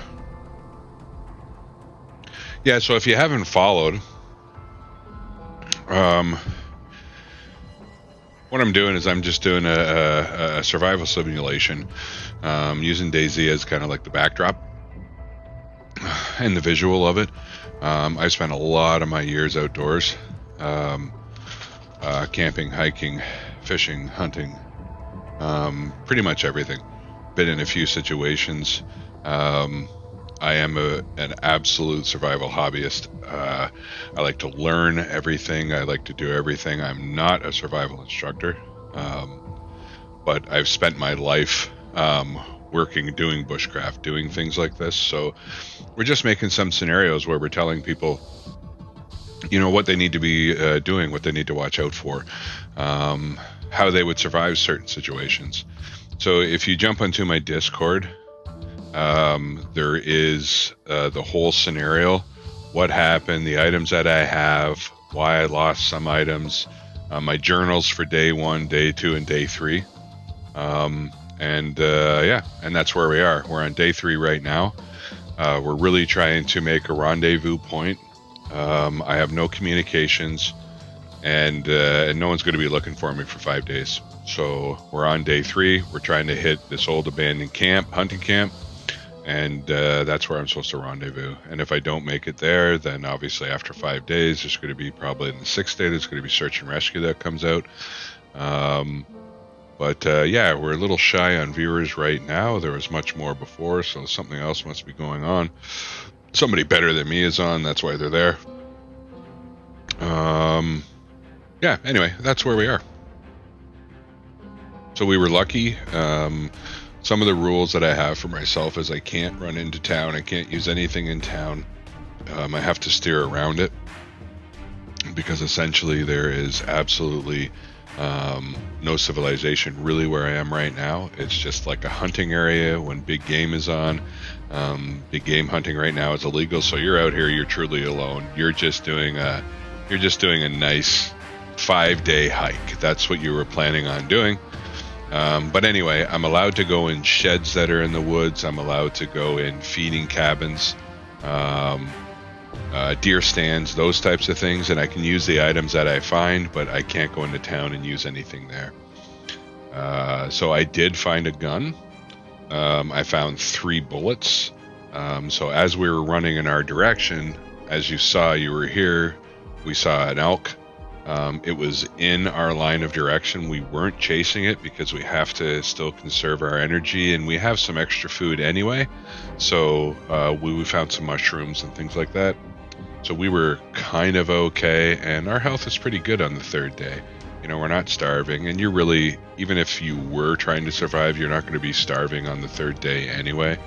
Yeah, so if you haven't followed, what I'm doing is I'm just doing a survival simulation, using Dayz as kind of like the backdrop and the visual of it. I spent a lot of my years outdoors, camping, hiking, fishing, hunting, pretty much everything. Been in a few situations. I am an absolute survival hobbyist. I like to learn everything. I like to do everything. I'm not a survival instructor, but I've spent my life working, doing bushcraft, doing things like this. So we're just making some scenarios where we're telling people, what they need to be doing, what they need to watch out for, how they would survive certain situations. So if you jump onto my Discord, there is the whole scenario, what happened, the items that I have, why I lost some items, my journals for day 1, day 2, and day 3. And that's where we are. We're on day 3 right now. We're really trying to make a rendezvous point. I have no communications, and no one's going to be looking for me for 5 days. So we're on day 3. We're trying to hit this old abandoned hunting camp, and that's where I'm supposed to rendezvous. And if I don't make it there, then obviously after 5 days, there's going to be probably in the 6th day, there's going to be search and rescue that comes out. But we're a little shy on viewers right now. There was much more before, so something else must be going on. Somebody better than me is on, that's why they're there. Anyway, that's where we are. So we were lucky. Some of the rules that I have for myself is I can't run into town. I can't use anything in town. I have to steer around it, because essentially there is absolutely no civilization really where I am right now. It's just like a hunting area when big game is on. Big game hunting right now is illegal, so you're out here, you're truly alone. You're just doing a nice 5-day hike. That's what you were planning on doing. But anyway, I'm allowed to go in sheds that are in the woods. I'm allowed to go in feeding cabins, deer stands, those types of things, and I can use the items that I find, but I can't go into town and use anything there. So I did find a gun. I found 3 bullets. So as we were running in our direction, as you saw, you were here, we saw an elk. It was in our line of direction. We weren't chasing it because we have to still conserve our energy, and we have some extra food anyway. So we found some mushrooms and things like that. So we were kind of okay, and our health is pretty good on the 3rd day. We're not starving, and you're really, even if you were trying to survive, you're not going to be starving on the 3rd day anyway.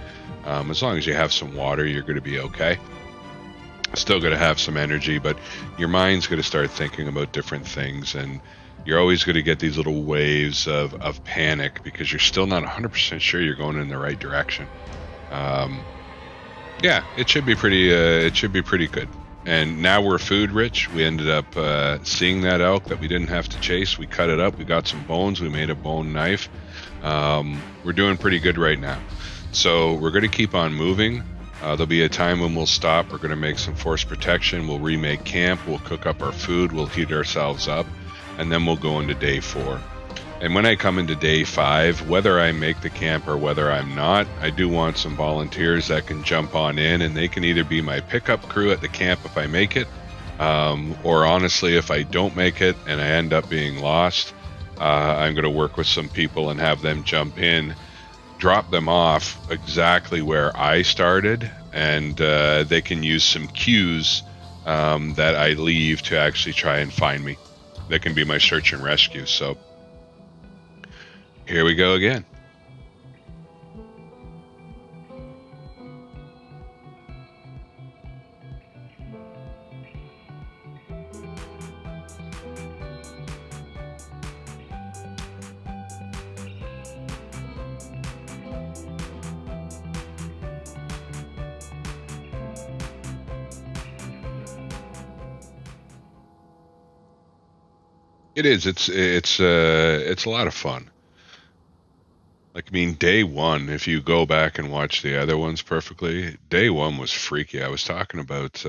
As long as you have some water, you're going to be okay. Still going to have some energy, but your mind's going to start thinking about different things, and you're always going to get these little waves of panic because you're still not 100% sure you're going in the right direction. It should be pretty good. And now we're food rich. We ended up seeing that elk that we didn't have to chase. We cut it up. We got some bones. We made a bone knife. We're doing pretty good right now. So we're going to keep on moving. There'll be a time when we'll stop. We're going to make some force protection. We'll remake camp. We'll cook up our food. We'll heat ourselves up. And then we'll go into day 4. And when I come into day 5, whether I make the camp or whether I'm not, I do want some volunteers that can jump on in, and they can either be my pickup crew at the camp if I make it, or honestly, if I don't make it and I end up being lost, I'm going to work with some people and have them jump in, drop them off exactly where I started, and they can use some cues that I leave to actually try and find me. They can be my search and rescue. So here we go again. It is. It's a lot of fun. Like, I mean, day one, if you go back and watch the other ones perfectly, day one was freaky. I was talking about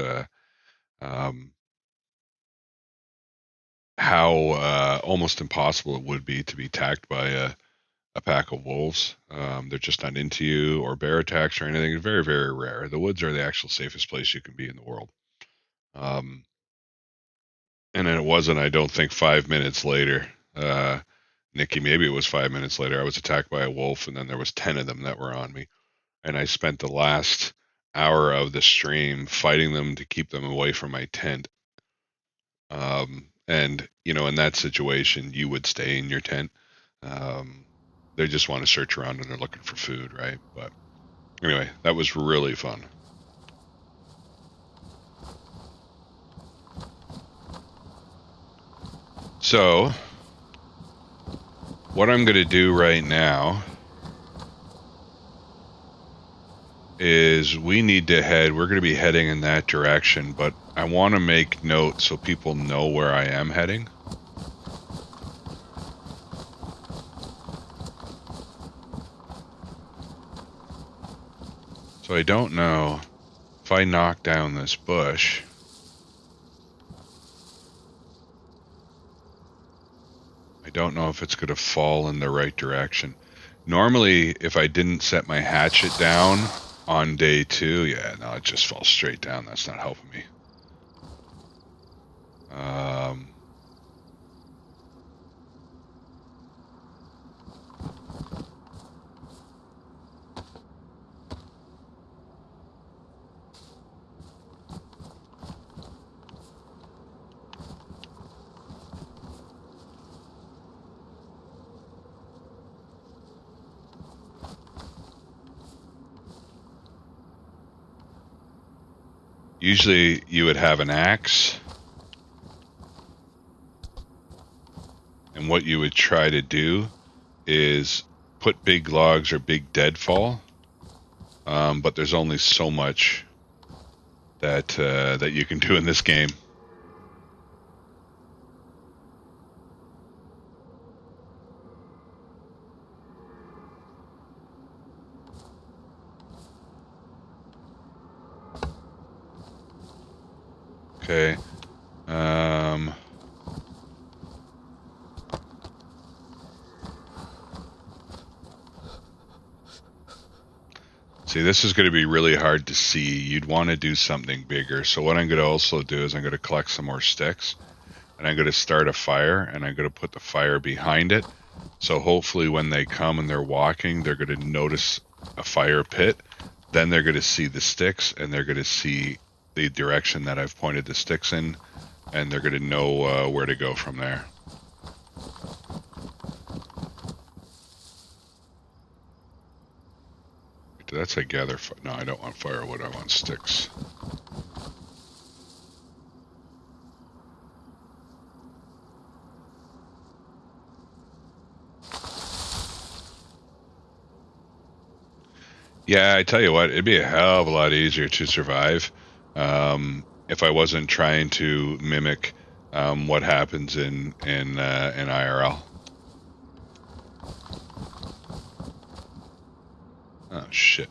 um, how almost impossible it would be to be attacked by a pack of wolves. They're just not into you, or bear attacks or anything. Very, very rare. The woods are the actual safest place you can be in the world. Um, and then it wasn't, I don't think, 5 minutes later. Nikki, maybe it was 5 minutes later. I was attacked by a wolf, and then there was 10 of them that were on me. And I spent the last hour of the stream fighting them to keep them away from my tent. And in that situation, you would stay in your tent. Um, they just want to search around and they're looking for food, right? But anyway, that was really fun. So, what I'm going to do right now is we need to head. We're going to be heading in that direction, but I want to make note so people know where I am heading. So I don't know if I knock down this bush. I don't know if it's going to fall in the right direction. Normally, if I didn't set my hatchet down on day 2, yeah, no, it just falls straight down. That's not helping me. Usually you would have an axe, and what you would try to do is put big logs or big deadfall, but there's only so much that you can do in this game. Okay. See, this is going to be really hard to see. You'd want to do something bigger. So what I'm going to also do is I'm going to collect some more sticks, and I'm going to start a fire, and I'm going to put the fire behind it. So hopefully when they come and they're walking, they're going to notice a fire pit. Then they're going to see the sticks, and they're going to see the direction that I've pointed the sticks in, and they're going to know where to go from there. Did that say gather? No, I don't want firewood. I want sticks. Yeah, I tell you what, it'd be a hell of a lot easier to survive if I wasn't trying to mimic what happens in IRL. Oh shit!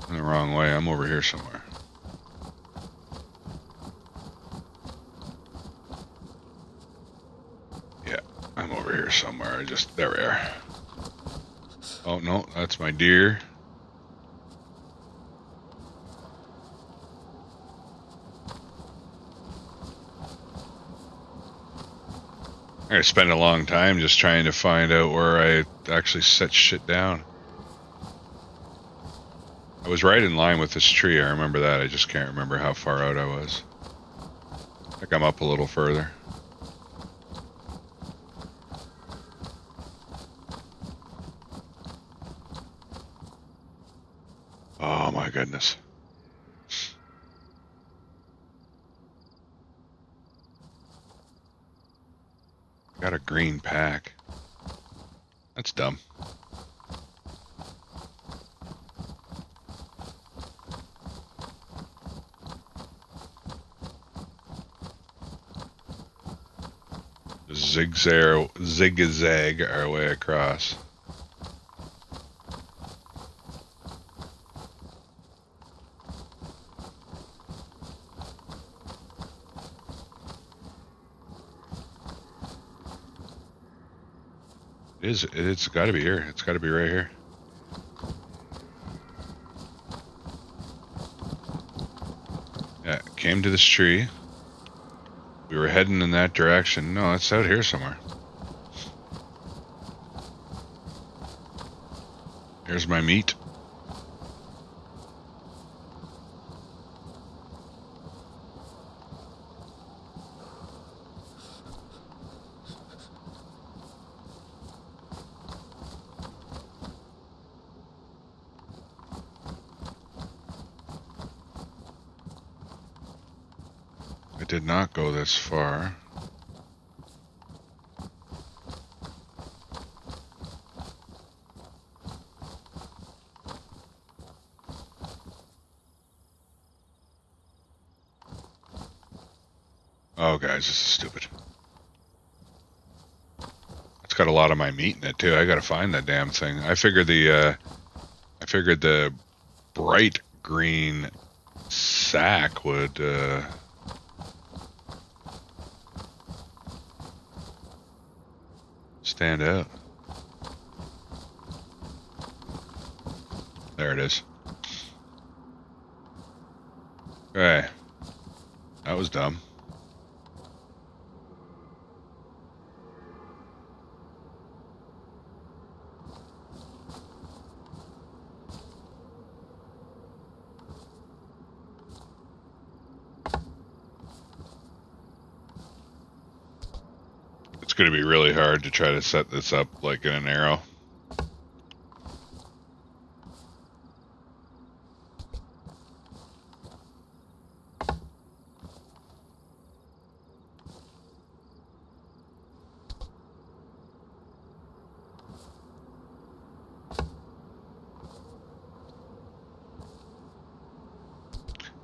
I'm the wrong way. I'm over here somewhere. Yeah, I'm over here somewhere. There we are. Oh no, that's my deer. I spent a long time just trying to find out where I actually set shit down. I was right in line with this tree. I remember that. I just can't remember how far out I was. I think I'm up a little further. Oh my goodness. Got a green pack. That's dumb. zigzag our way across. It's got to be here. It's got to be right here. Yeah, came to this tree. We were heading in that direction. No, it's out here somewhere. Here's my meat. I did not go this far. Oh, guys, this is stupid. It's got a lot of my meat in it too. I gotta find that damn thing. I figured the bright green sack would stand out. There it is. Okay. That was dumb. It's going to be really hard to try to set this up like in an arrow.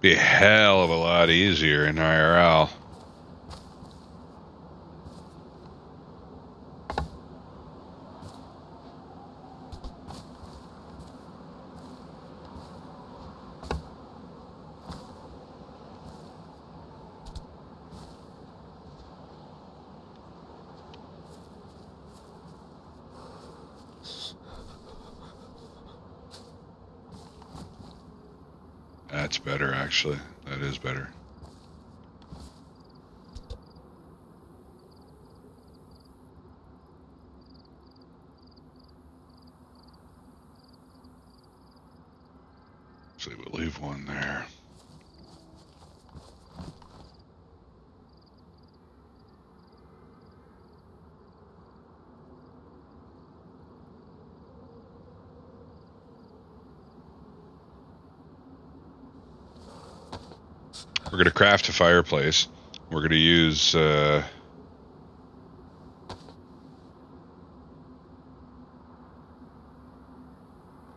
Be a hell of a lot easier in IRL. That's better, actually. That is better. So we'll leave one there. We're going to craft a fireplace. We're going to use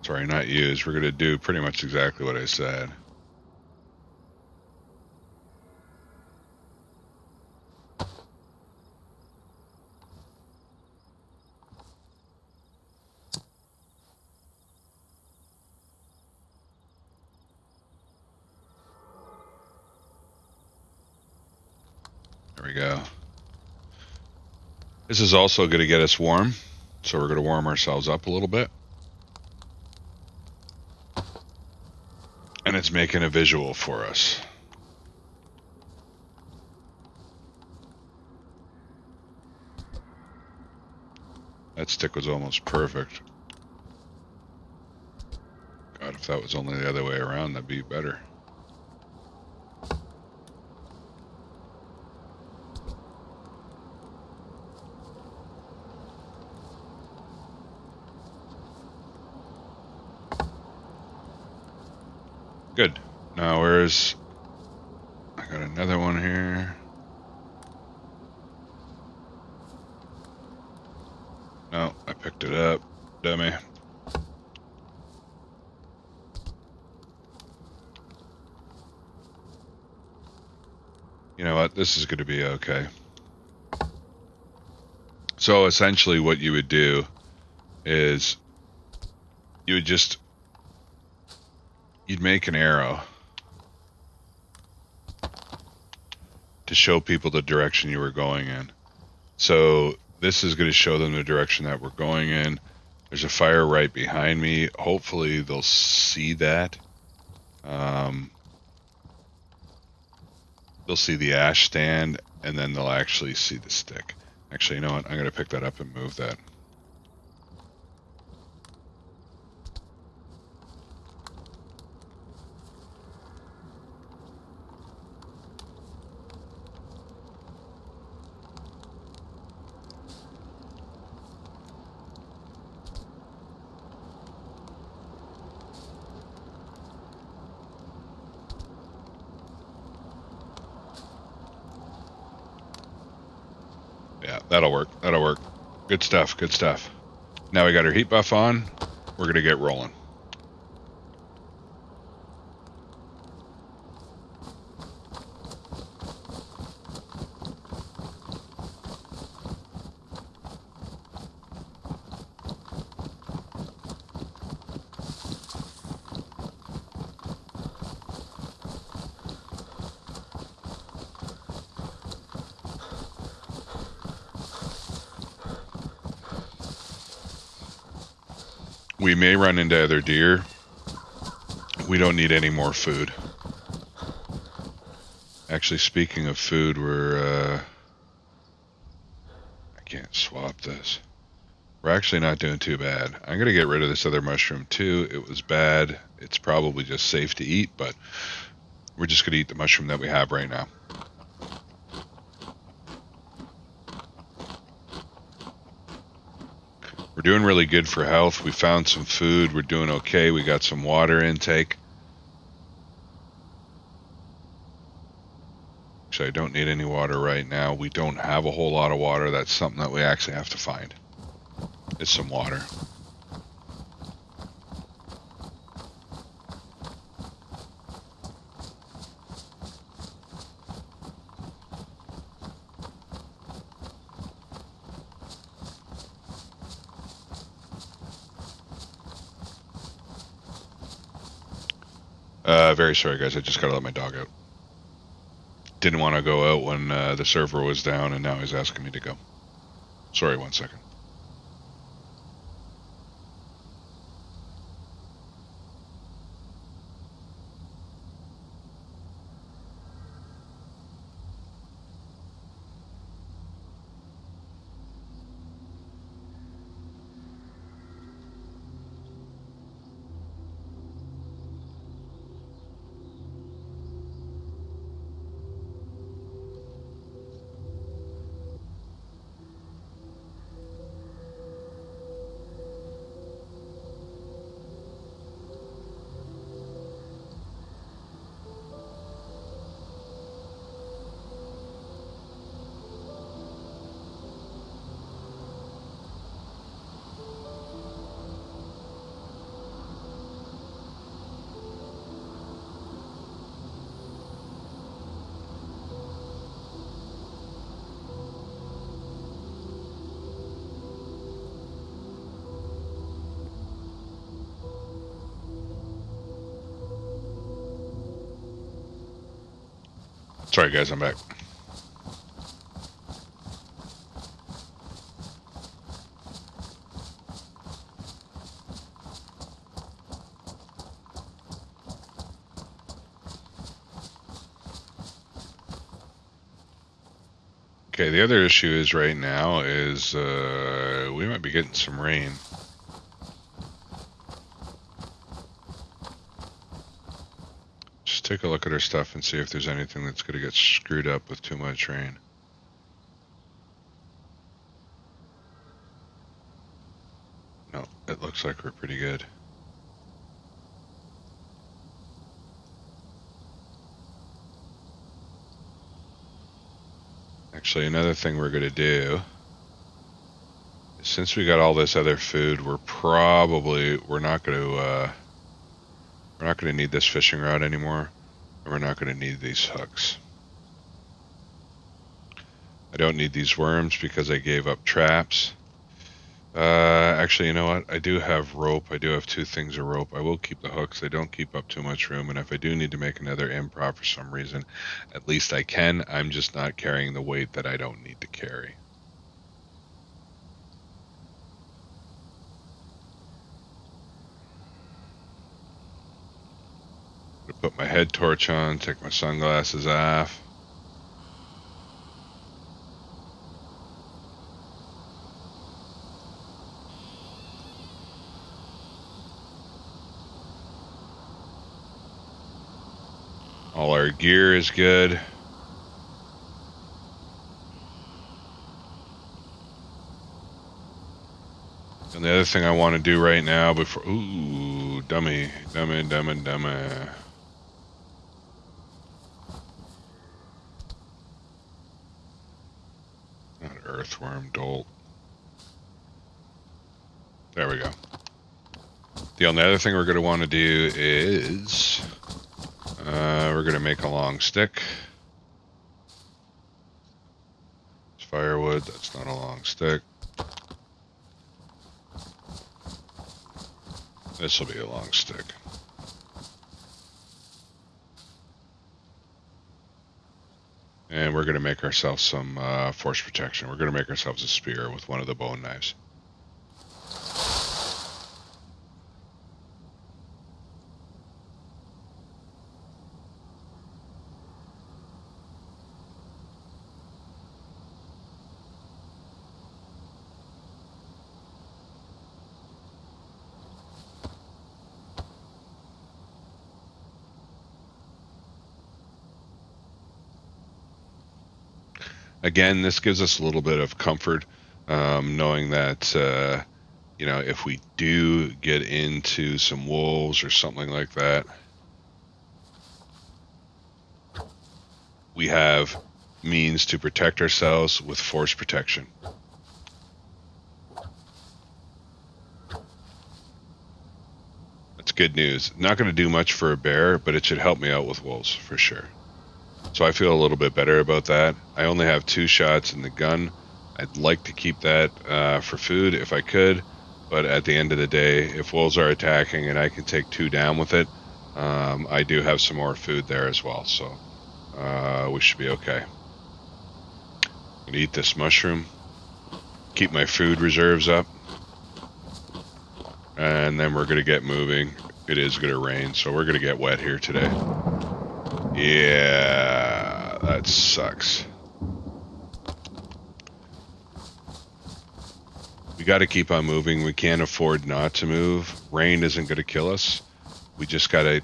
sorry, not use. We're going to do pretty much exactly what I said. There we go. This is also going to get us warm, so we're going to warm ourselves up a little bit. And it's making a visual for us. That stick was almost perfect. God, if that was only the other way around, that'd be better. Good. Now where's... I got another one here. No, I picked it up. Dummy. You know what? This is going to be okay. So essentially what you would do is you'd make an arrow to show people the direction you were going in. So this is going to show them the direction that we're going in. There's a fire right behind me. Hopefully they'll see that. They'll see the ash stand, and then they'll actually see the stick. Actually, you know what? I'm going to pick that up and move that. Yeah, that'll work. That'll work. Good stuff. Good stuff. Now we got our heat buff on. We're going to get rolling. We may run into other deer. We don't need any more food. Actually, speaking of food, I can't swap this. We're actually not doing too bad. I'm going to get rid of this other mushroom too. It was bad. It's probably just safe to eat, but we're just going to eat the mushroom that we have right now. We're doing really good for health. We found some food. We're doing okay. We got some water intake. Actually, I don't need any water right now. We don't have a whole lot of water. That's something that we actually have to find. It's some water. Very sorry, guys. I just got to let my dog out. Didn't want to go out when the server was down, and now he's asking me to go. Sorry, 1 second. Sorry, guys. I'm back. Okay, the other issue is right now is we might be getting some rain. Just take a look at our stuff and see if there's anything that's going to get screwed up with too much rain. No, it looks like we're pretty good. Actually, another thing we're going to do is, since we got all this other food, we're not going to need this fishing rod anymore, and we're not going to need these hooks. I don't need these worms because I gave up traps. Actually, you know what? I do have rope. I do have 2 things of rope. I will keep the hooks. They don't keep up too much room. And if I do need to make another improv for some reason, at least I can. I'm just not carrying the weight that I don't need to carry. Put my head torch on, take my sunglasses off. All our gear is good. And the other thing I want to do right now before... Ooh, dummy. Not earthworm, dolt. There we go. The only other thing we're going to want to do is... we're going to make a long stick. It's firewood. That's not a long stick. This will be a long stick. And we're going to make ourselves some force protection. We're going to make ourselves a spear with one of the bone knives. Again, this gives us a little bit of comfort, knowing that, if we do get into some wolves or something like that, we have means to protect ourselves with force protection. That's good news. Not going to do much for a bear, but it should help me out with wolves for sure. So I feel a little bit better about that. I only have 2 shots in the gun. I'd like to keep that for food if I could, but at the end of the day, if wolves are attacking and I can take 2 down with it, I do have some more food there as well, so we should be okay. I'm gonna eat this mushroom, keep my food reserves up, and then we're gonna get moving. It is gonna rain, so we're gonna get wet here today. Yeah, that sucks. We got to keep on moving. We can't afford not to move. Rain isn't going to kill us. We just got to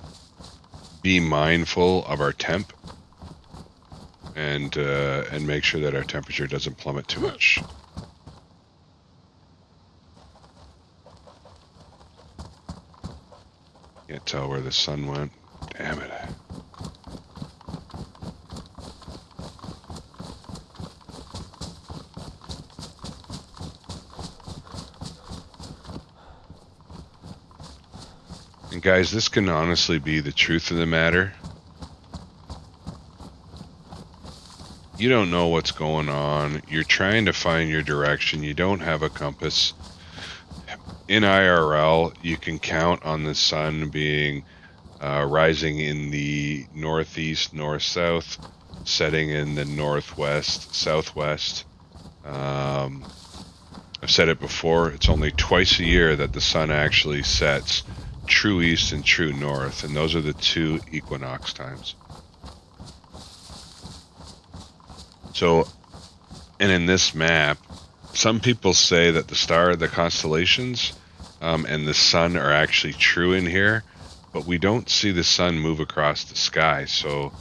be mindful of our temp and make sure that our temperature doesn't plummet too much. Can't tell where the sun went. Damn it. And guys, this can honestly be the truth of the matter. You don't know what's going on. You're trying to find your direction. You don't have a compass. In IRL, you can count on the sun being rising in the northeast, north-south, setting in the northwest, southwest. I've said it before, it's only twice a year that the sun actually sets true east and true north, and those are the 2 equinox times. So, and in this map, some people say that the constellations, and the sun are actually true in here, but we don't see the sun move across the sky, so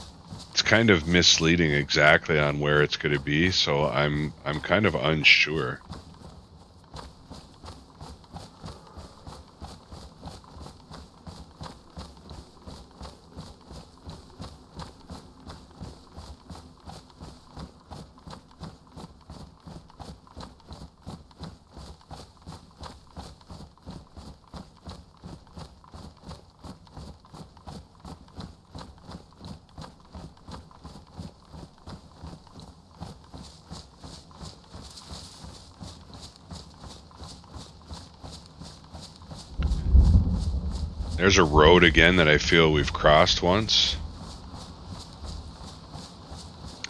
it's kind of misleading exactly on where it's going to be, so I'm kind of unsure. There's a road again that I feel we've crossed once.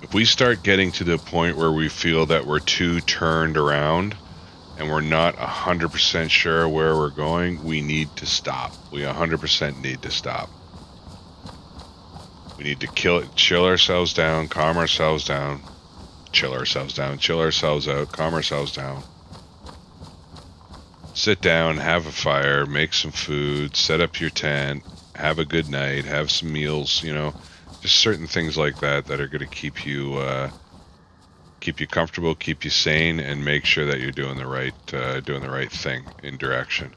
If we start getting to the point where we feel that we're too turned around and we're not 100% sure where we're going, we need to stop. We 100% need to stop. We need to chill ourselves down, calm ourselves down, chill ourselves down, chill ourselves out, calm ourselves down. Sit down, have a fire, make some food, set up your tent, have a good night, have some meals, just certain things like that that are going to keep you comfortable, keep you sane, and make sure that you're doing the right thing in direction.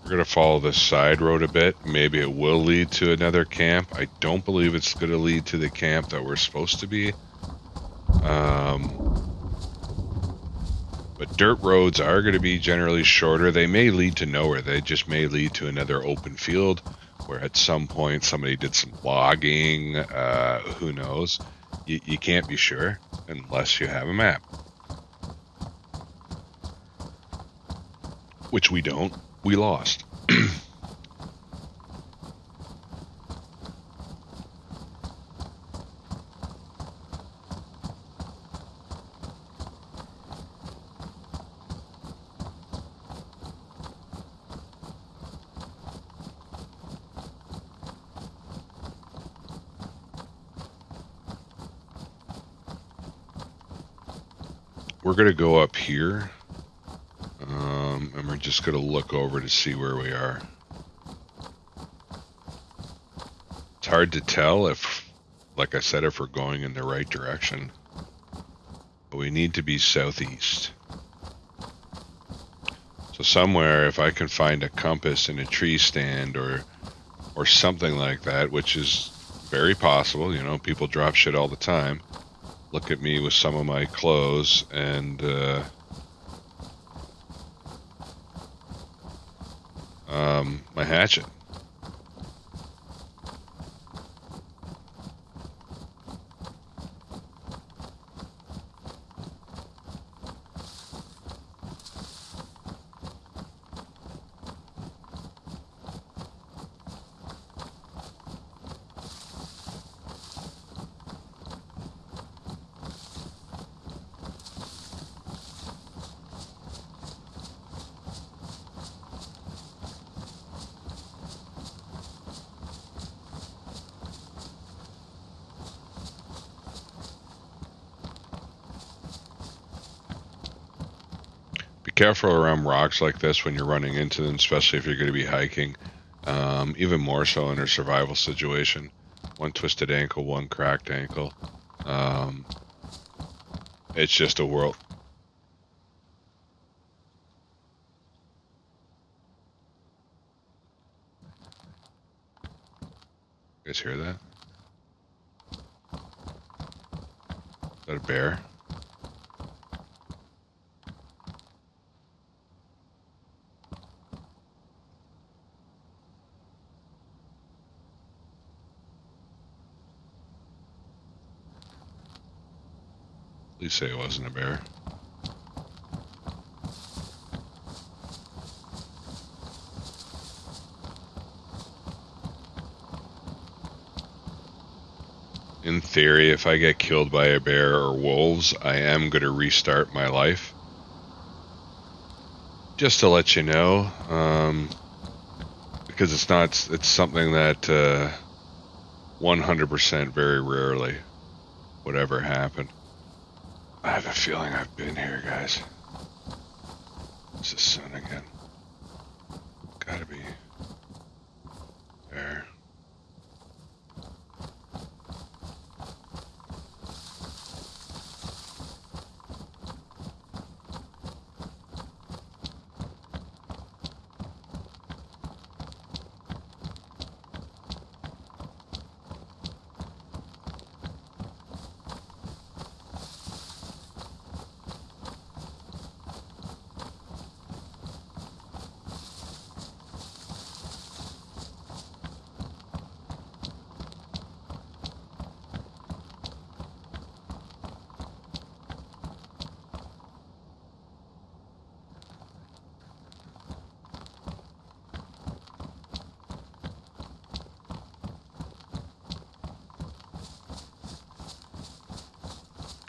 We're going to follow this side road a bit. Maybe it will lead to another camp. I don't believe it's going to lead to the camp that we're supposed to be. But dirt roads are going to be generally shorter. They may lead to nowhere. They just may lead to another open field where at some point somebody did some logging. Who knows? You can't be sure unless you have a map. Which we don't. We lost. We're going to go up here. And we're just going to look over to see where we are. It's hard to tell if, like I said, if we're going in the right direction. But we need to be southeast. So somewhere, if I can find a compass in a tree stand or something like that, which is very possible, people drop shit all the time. Look at me with some of my clothes and my hatchet. Careful around rocks like this when you're running into them, especially if you're going to be hiking. Even more so in a survival situation. One twisted ankle, one cracked ankle. It's just a world. You guys hear that? Is that a bear? Please say it wasn't a bear. In theory, if I get killed by a bear or wolves, I am going to restart my life. Just to let you know, because it's something that 100% very rarely would ever happen. I have a feeling I've been here, guys. It's the sun again. Gotta be there.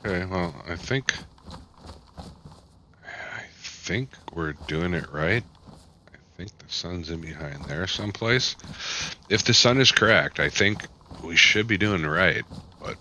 Okay, well, I think we're doing it right. I think the sun's in behind there someplace. If the sun is correct, I think we should be doing it right. But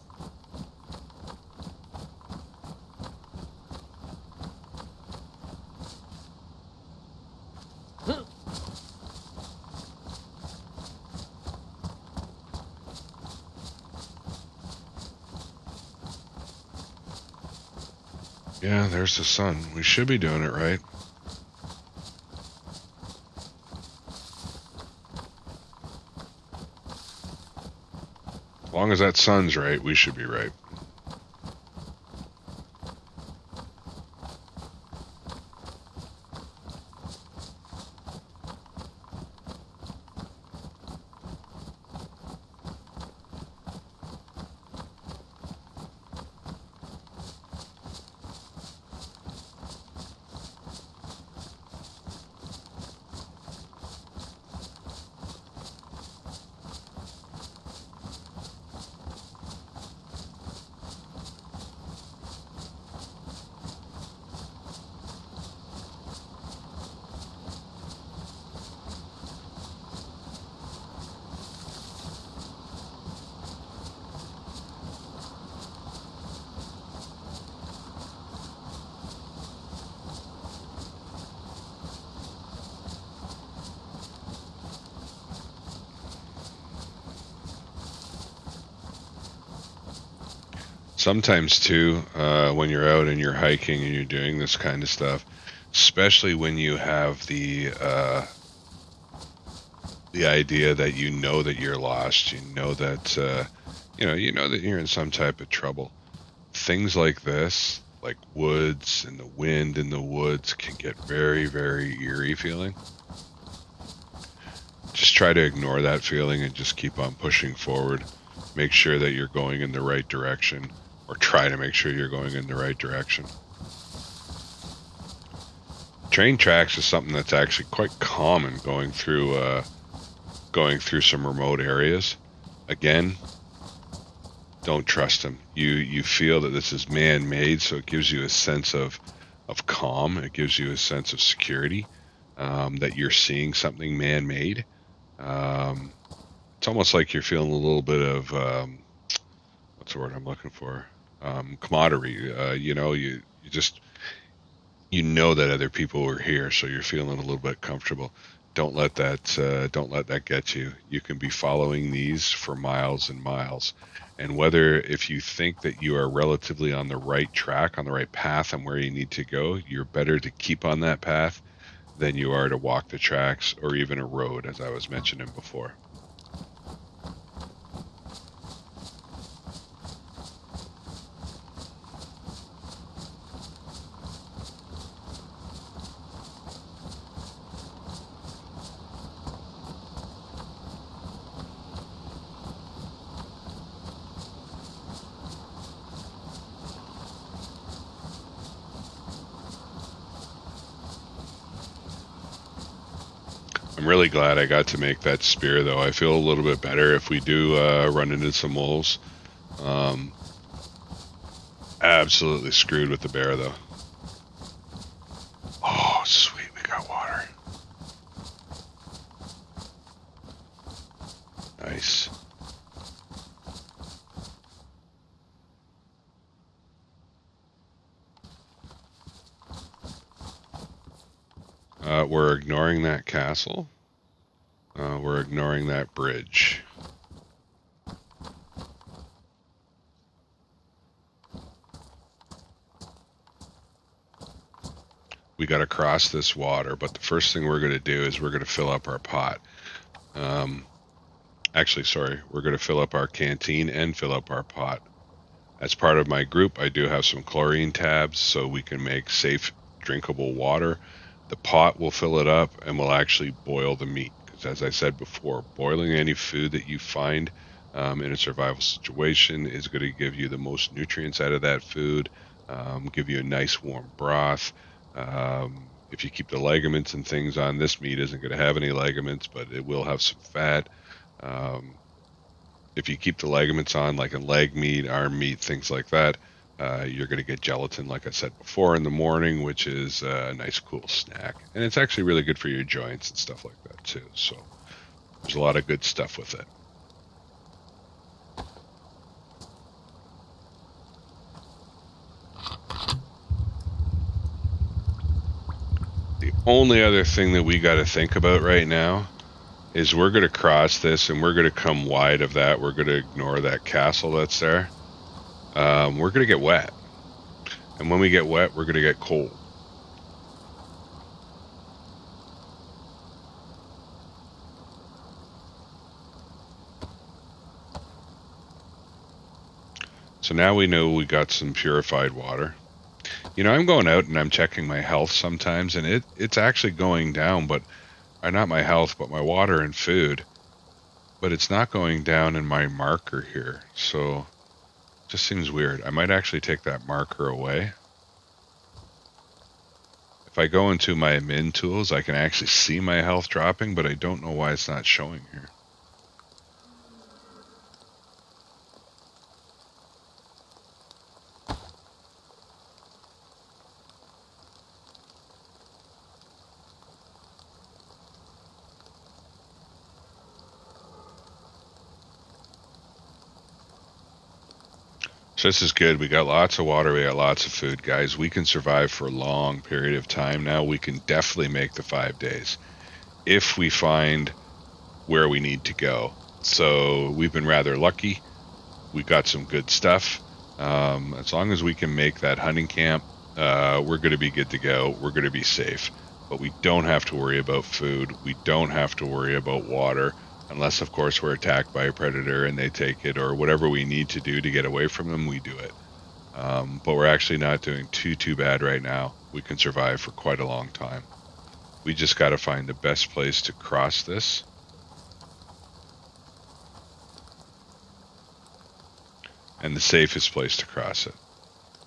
yeah, there's the sun. We should be doing it right. As long as that sun's right, we should be right. Sometimes too, when you're out and you're hiking and you're doing this kind of stuff, especially when you have the idea that you know that you're lost, you know that you're in some type of trouble. Things like this, like woods and the wind in the woods, can get very, very eerie feeling. Just try to ignore that feeling and just keep on pushing forward. Make sure that you're going in the right direction, or try to make sure you're going in the right direction. Train tracks is something that's actually quite common going through some remote areas. Again, don't trust them. You feel that this is man-made, so it gives you a sense of calm. It gives you a sense of security, that you're seeing something man-made. Um, it's almost like you're feeling a little bit of what's the word I'm looking for? Camaraderie. You just know that other people are here, so you're feeling a little bit comfortable. Don't let that get you. You can be following these for miles and miles, and whether if you think that you are relatively on the right track, on the right path, and where you need to go, you're better to keep on that path than you are to walk the tracks or even a road, as I was mentioning before. I'm really glad I got to make that spear, though. I feel a little bit better if we do run into some wolves. Um, Absolutely screwed with the bear, though. Oh, sweet, we got water. Nice. We're ignoring that castle. We're ignoring that bridge. We got to cross this water, but the first thing we're going to do is we're going to fill up our pot. Um, Actually, sorry, we're going to fill up our canteen and fill up our pot. As part of my group, I do have some chlorine tabs so we can make safe, drinkable water. The pot will fill it up and will actually boil the meat. Because, as I said before, boiling any food that you find in a survival situation is going to give you the most nutrients out of that food, give you a nice warm broth. If you keep the ligaments and things on, this meat isn't going to have any ligaments, but it will have some fat. Um, if you keep the ligaments on, like in leg meat, arm meat, things like that, You're going to get gelatin, like I said before, in the morning, which is a nice, cool snack. And it's actually really good for your joints and stuff like that, too. So there's a lot of good stuff with it. The only other thing that we got to think about right now is we're going to cross this and we're going to come wide of that. We're going to ignore that castle that's there. We're going to get wet. And when we get wet, we're going to get cold. So now we know we got some purified water. You know, I'm going out and I'm checking my health sometimes, and it's actually going down, but not my health, but my water and food. But it's not going down in my marker here. So it just seems weird. I might actually take that marker away. If I go into my min tools, I can actually see my health dropping, but I don't know why it's not showing here. So this is good. We got lots of water. We got lots of food, guys. We can survive for a long period of time now. We can definitely make the 5 days if we find where we need to go. So we've been rather lucky. We got some good stuff. As long as we can make that hunting camp, we're going to be good to go. We're going to be safe. But we don't have to worry about food. We don't have to worry about water. Unless, of course, we're attacked by a predator and they take it, or whatever we need to do to get away from them, we do it. But we're actually not doing too bad right now. We can survive for quite a long time. We just got to find the best place to cross this. And the safest place to cross it.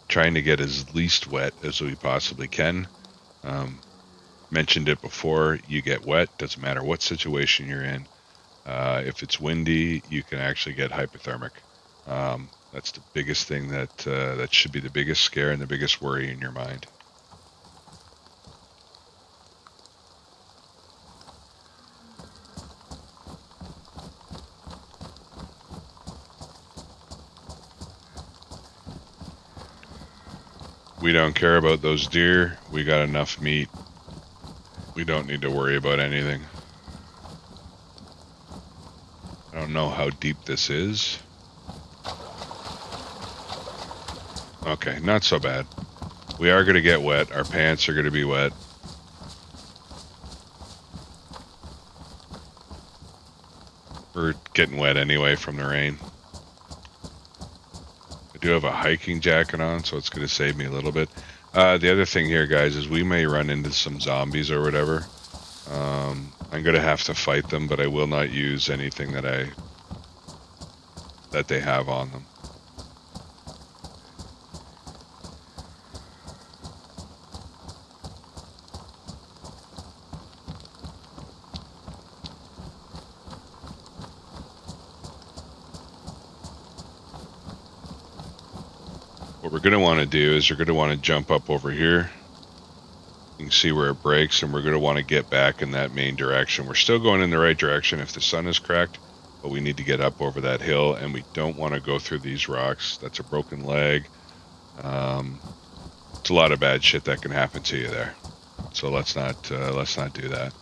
Trying to get as least wet as we possibly can. Mentioned it before, you get wet, doesn't matter what situation you're in. If it's windy, you can actually get hypothermic. That's the biggest thing that should be the biggest scare and the biggest worry in your mind. We don't care about those deer. We got enough meat. We don't need to worry about anything. I don't know how deep this is. Okay, not so bad. We are going to get wet. Our pants are going to be wet. We're getting wet anyway from the rain. I do have a hiking jacket on, so it's going to save me a little bit. The other thing here, guys, is we may run into some zombies or whatever. I'm going to have to fight them, but I will not use anything that they have on them. What we're going to want to do is we're going to want to jump up over here. You can see where it breaks, and we're going to want to get back in that main direction. We're still going in the right direction if the sun is correct, but we need to get up over that hill, and we don't want to go through these rocks. That's a broken leg. It's a lot of bad shit that can happen to you there. So let's not do that.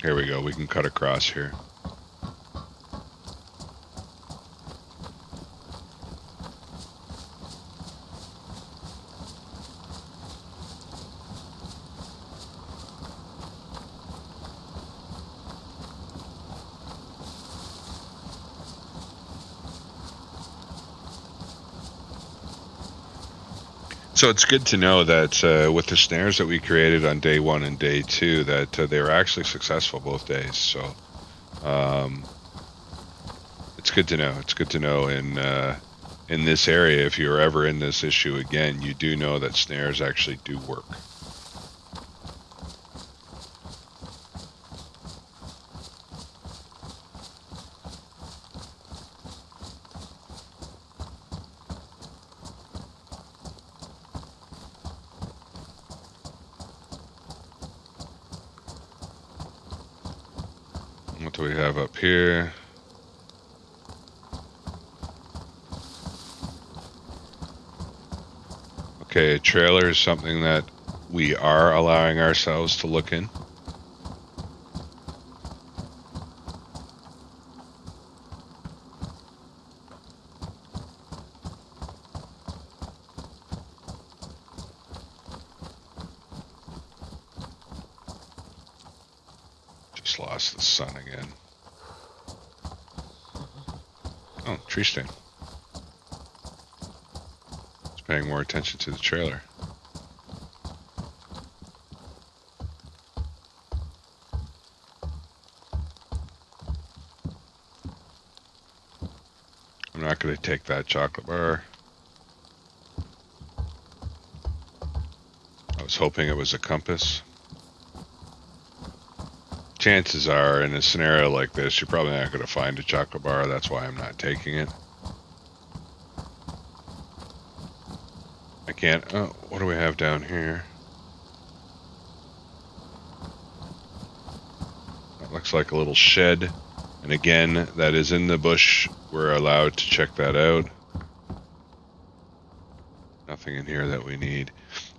Here we go. We can cut across here. So it's good to know that with the snares that we created on day 1 and day 2, that they were actually successful both days. So um, it's good to know. It's good to know in this area, if you're ever in this issue again, you do know that snares actually do work. What do we have up here? Okay, a trailer is something that we are allowing ourselves to look in. Just lost the sun again. Oh, tree stand. It's paying more attention to the trailer. I'm not going to take that chocolate bar. I was hoping it was a compass. Chances are, in a scenario like this, you're probably not going to find a chocolate bar. That's why I'm not taking it. I can't. Oh, what do we have down here? That looks like a little shed. And again, that is in the bush. We're allowed to check that out. Nothing in here that we need.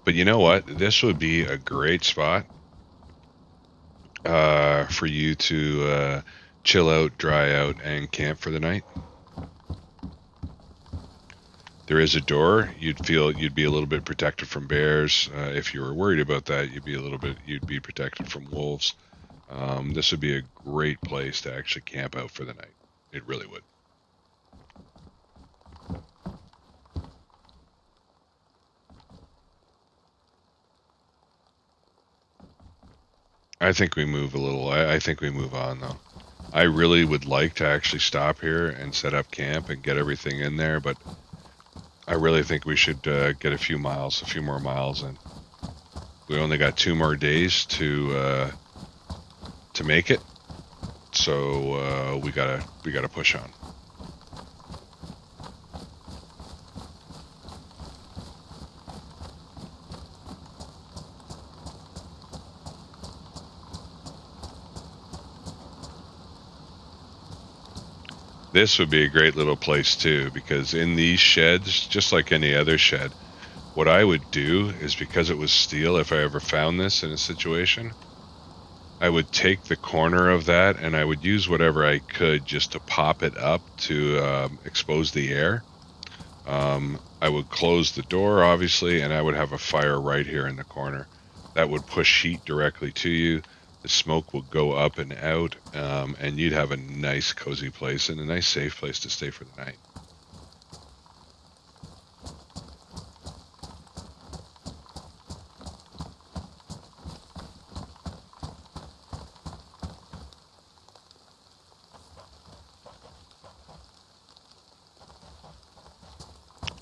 But you know what? This would be a great spot for you to chill out, dry out, and camp for the night. There is a door. You'd be a little bit protected from bears. If you were worried about that, you'd be protected from wolves. This would be a great place to actually camp out for the night. It really would. I think we move a little. I think we move on though. I really would like to actually stop here and set up camp and get everything in there, but I really think we should get a few more miles in. We only got 2 more days to make it, so we gotta push on. This would be a great little place too, because in these sheds, just like any other shed, what I would do is, because it was steel, if I ever found this in a situation, I would take the corner of that and I would use whatever I could just to pop it up to expose the air. I would close the door, obviously, and I would have a fire right here in the corner. That would push heat directly to you. The smoke would go up and out, and you'd have a nice, cozy place and a nice, safe place to stay for the night.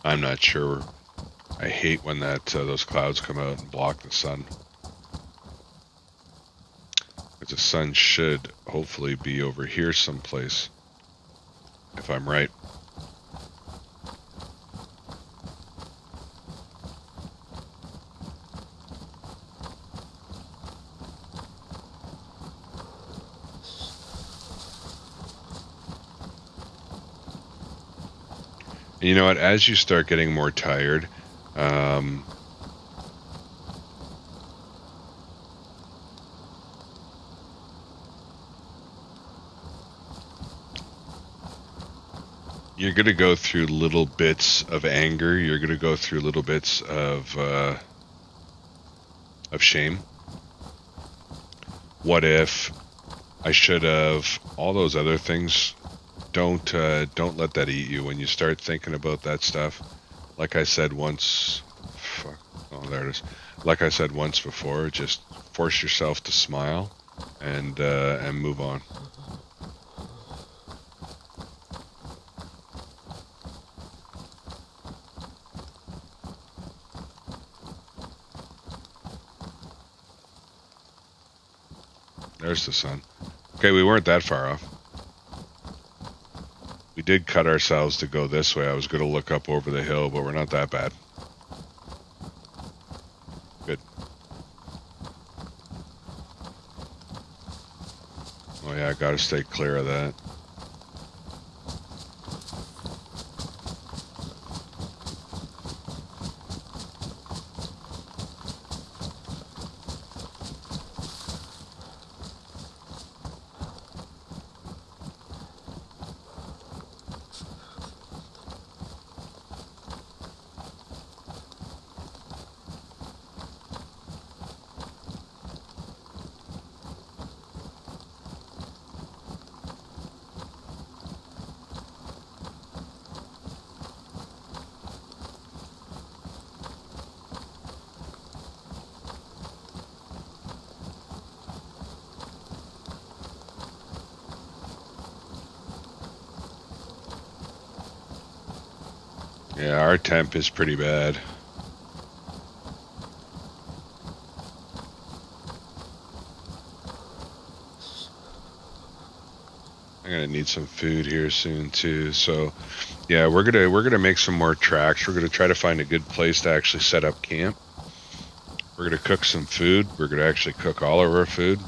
I'm not sure. I hate when those clouds come out and block the sun. The sun should hopefully be over here someplace, if I'm right. And you know what? As you start getting more tired, you're going to go through little bits of anger. You're going to go through little bits of shame. What if I should have? All those other things. Don't let that eat you when you start thinking about that stuff. Like I said once, fuck, Oh, there it is. Like I said once before, just force yourself to smile and move on. There's the sun. Okay, we weren't that far off. We did cut ourselves to go this way. I was going to look up over the hill, but we're not that bad. Good. Oh yeah, I got to stay clear of that. Yeah, our temp is pretty bad. I'm gonna need some food here soon too. So, yeah, we're gonna make some more tracks. We're gonna try to find a good place to actually set up camp. We're gonna cook some food. We're gonna actually cook all of our food.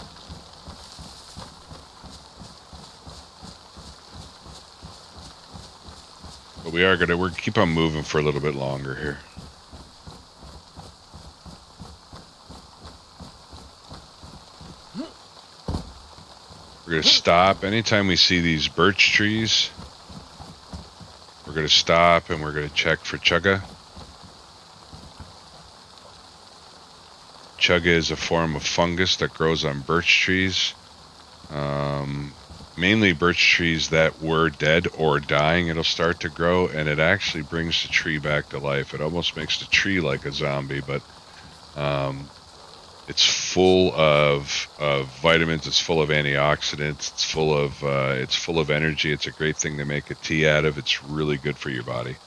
But we're keep on moving for a little bit longer here. We're gonna stop anytime we see these birch trees. We're gonna stop and we're gonna check for chugga. Chugga is a form of fungus that grows on birch trees. Mainly birch trees that were dead or dying, it'll start to grow, and it actually brings the tree back to life. It almost makes the tree like a zombie, but it's full of vitamins. It's full of antioxidants. It's full of energy. It's a great thing to make a tea out of. It's really good for your body.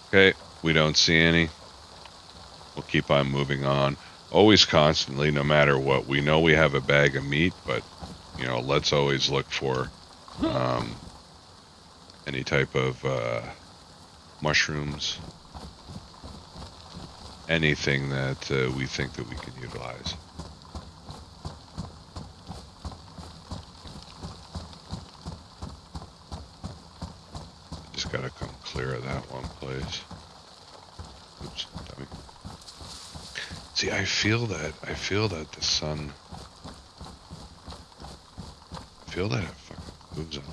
Okay, we don't see any. We'll keep on moving on. Always constantly, no matter what. We know we have a bag of meat, but let's always look for any type of mushrooms, anything that we think that we can utilize. Just gotta come clear of that one place. Oops, dummy. See, I feel that the sun. I feel that it fucking moves on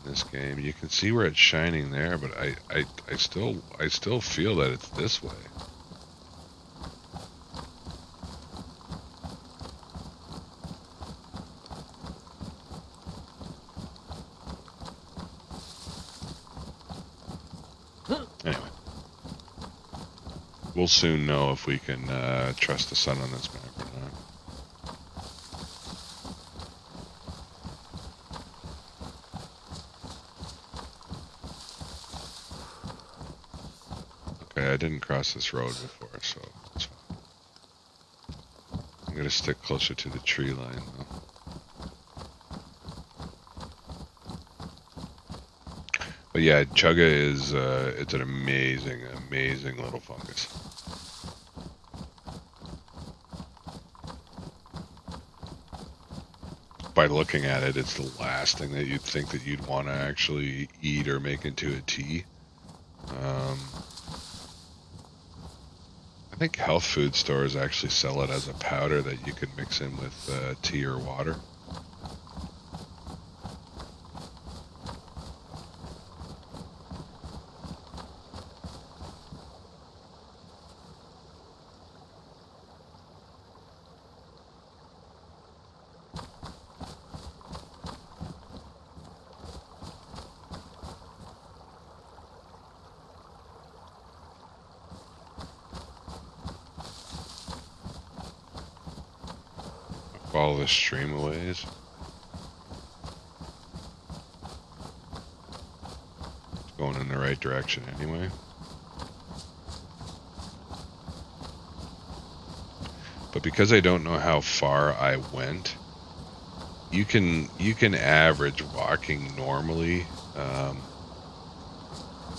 this game. You can see where it's shining there, but I still feel that it's this way. Anyway, we'll soon know if we can trust the sun on this map or not. Okay, I didn't cross this road before, so that's fine. I'm gonna stick closer to the tree line though. But yeah, chugga is it's an amazing little fungus. By looking at it, it's the last thing that you'd think that you'd want to actually eat or make into a tea. I think health food stores actually sell it as a powder that you can mix in with tea or water. follow the stream a ways. It's going in the right direction anyway. But because I don't know how far I went, you can average walking normally.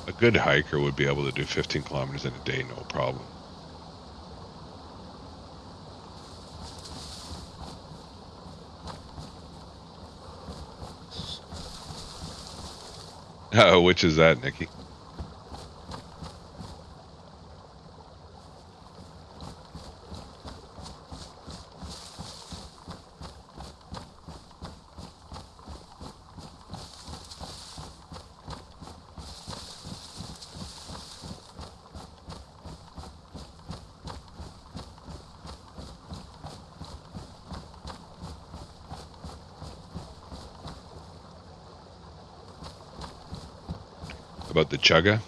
A good hiker would be able to do 15 kilometers in a day, no problem. Oh, which is that, Nikki? About the chugga?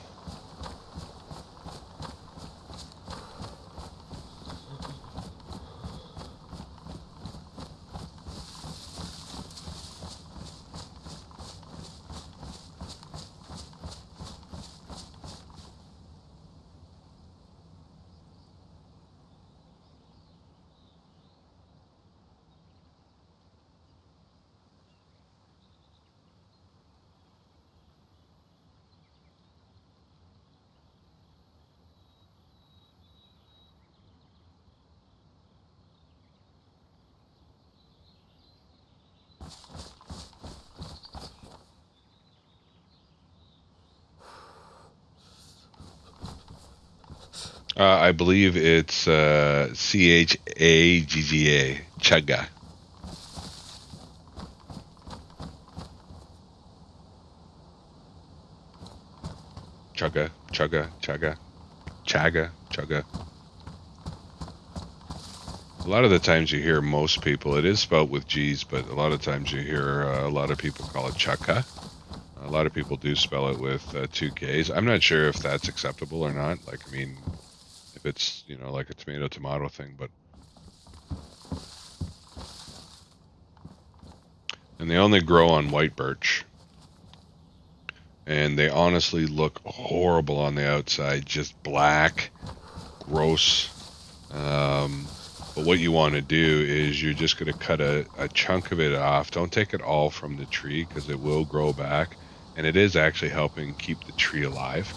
I believe it's Chagga, chugga. Chugga, chugga, chugga, chagga, chugga. A lot of the times you hear most people, it is spelled with G's, but a lot of times you hear a lot of people call it chukka. A lot of people do spell it with two K's. I'm not sure if that's acceptable or not. Like, I mean, if it's, you know, like a tomato thing, but. And they only grow on white birch. And they honestly look horrible on the outside, just black, gross. But what you want to do is you're just going to cut a chunk of it off. Don't take it all from the tree because it will grow back. And it is actually helping keep the tree alive.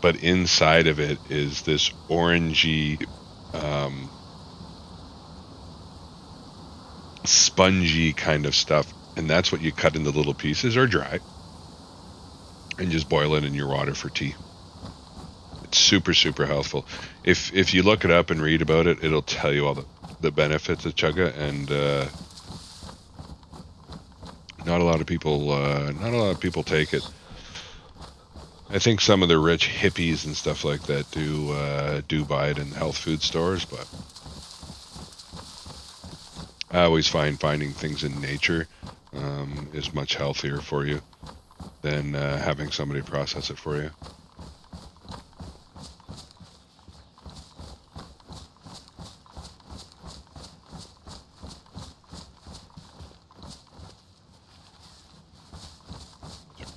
But inside of it is this orangey, spongy kind of stuff. And that's what you cut into little pieces or dry. And just boil it in your water for tea. It's super, super healthful. If you look it up and read about it, it'll tell you all the benefits of chugga, and not a lot of people take it. I think some of the rich hippies and stuff like that do buy it in health food stores, but I always find finding things in nature is much healthier for you than having somebody process it for you.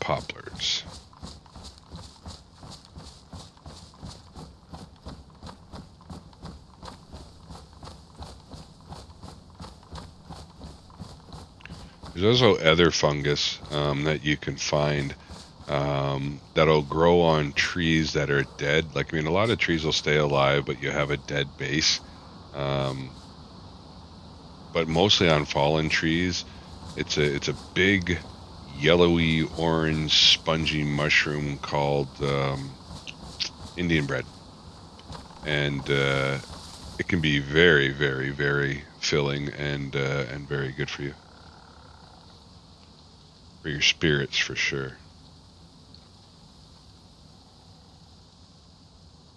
Poplars. There's also other fungus that you can find that'll grow on trees that are dead. Like, I mean, a lot of trees will stay alive, but you have a dead base. But mostly on fallen trees, it's a big yellowy orange spongy mushroom called Indian bread, and it can be very, very, very filling and very good for you, for your spirits for sure.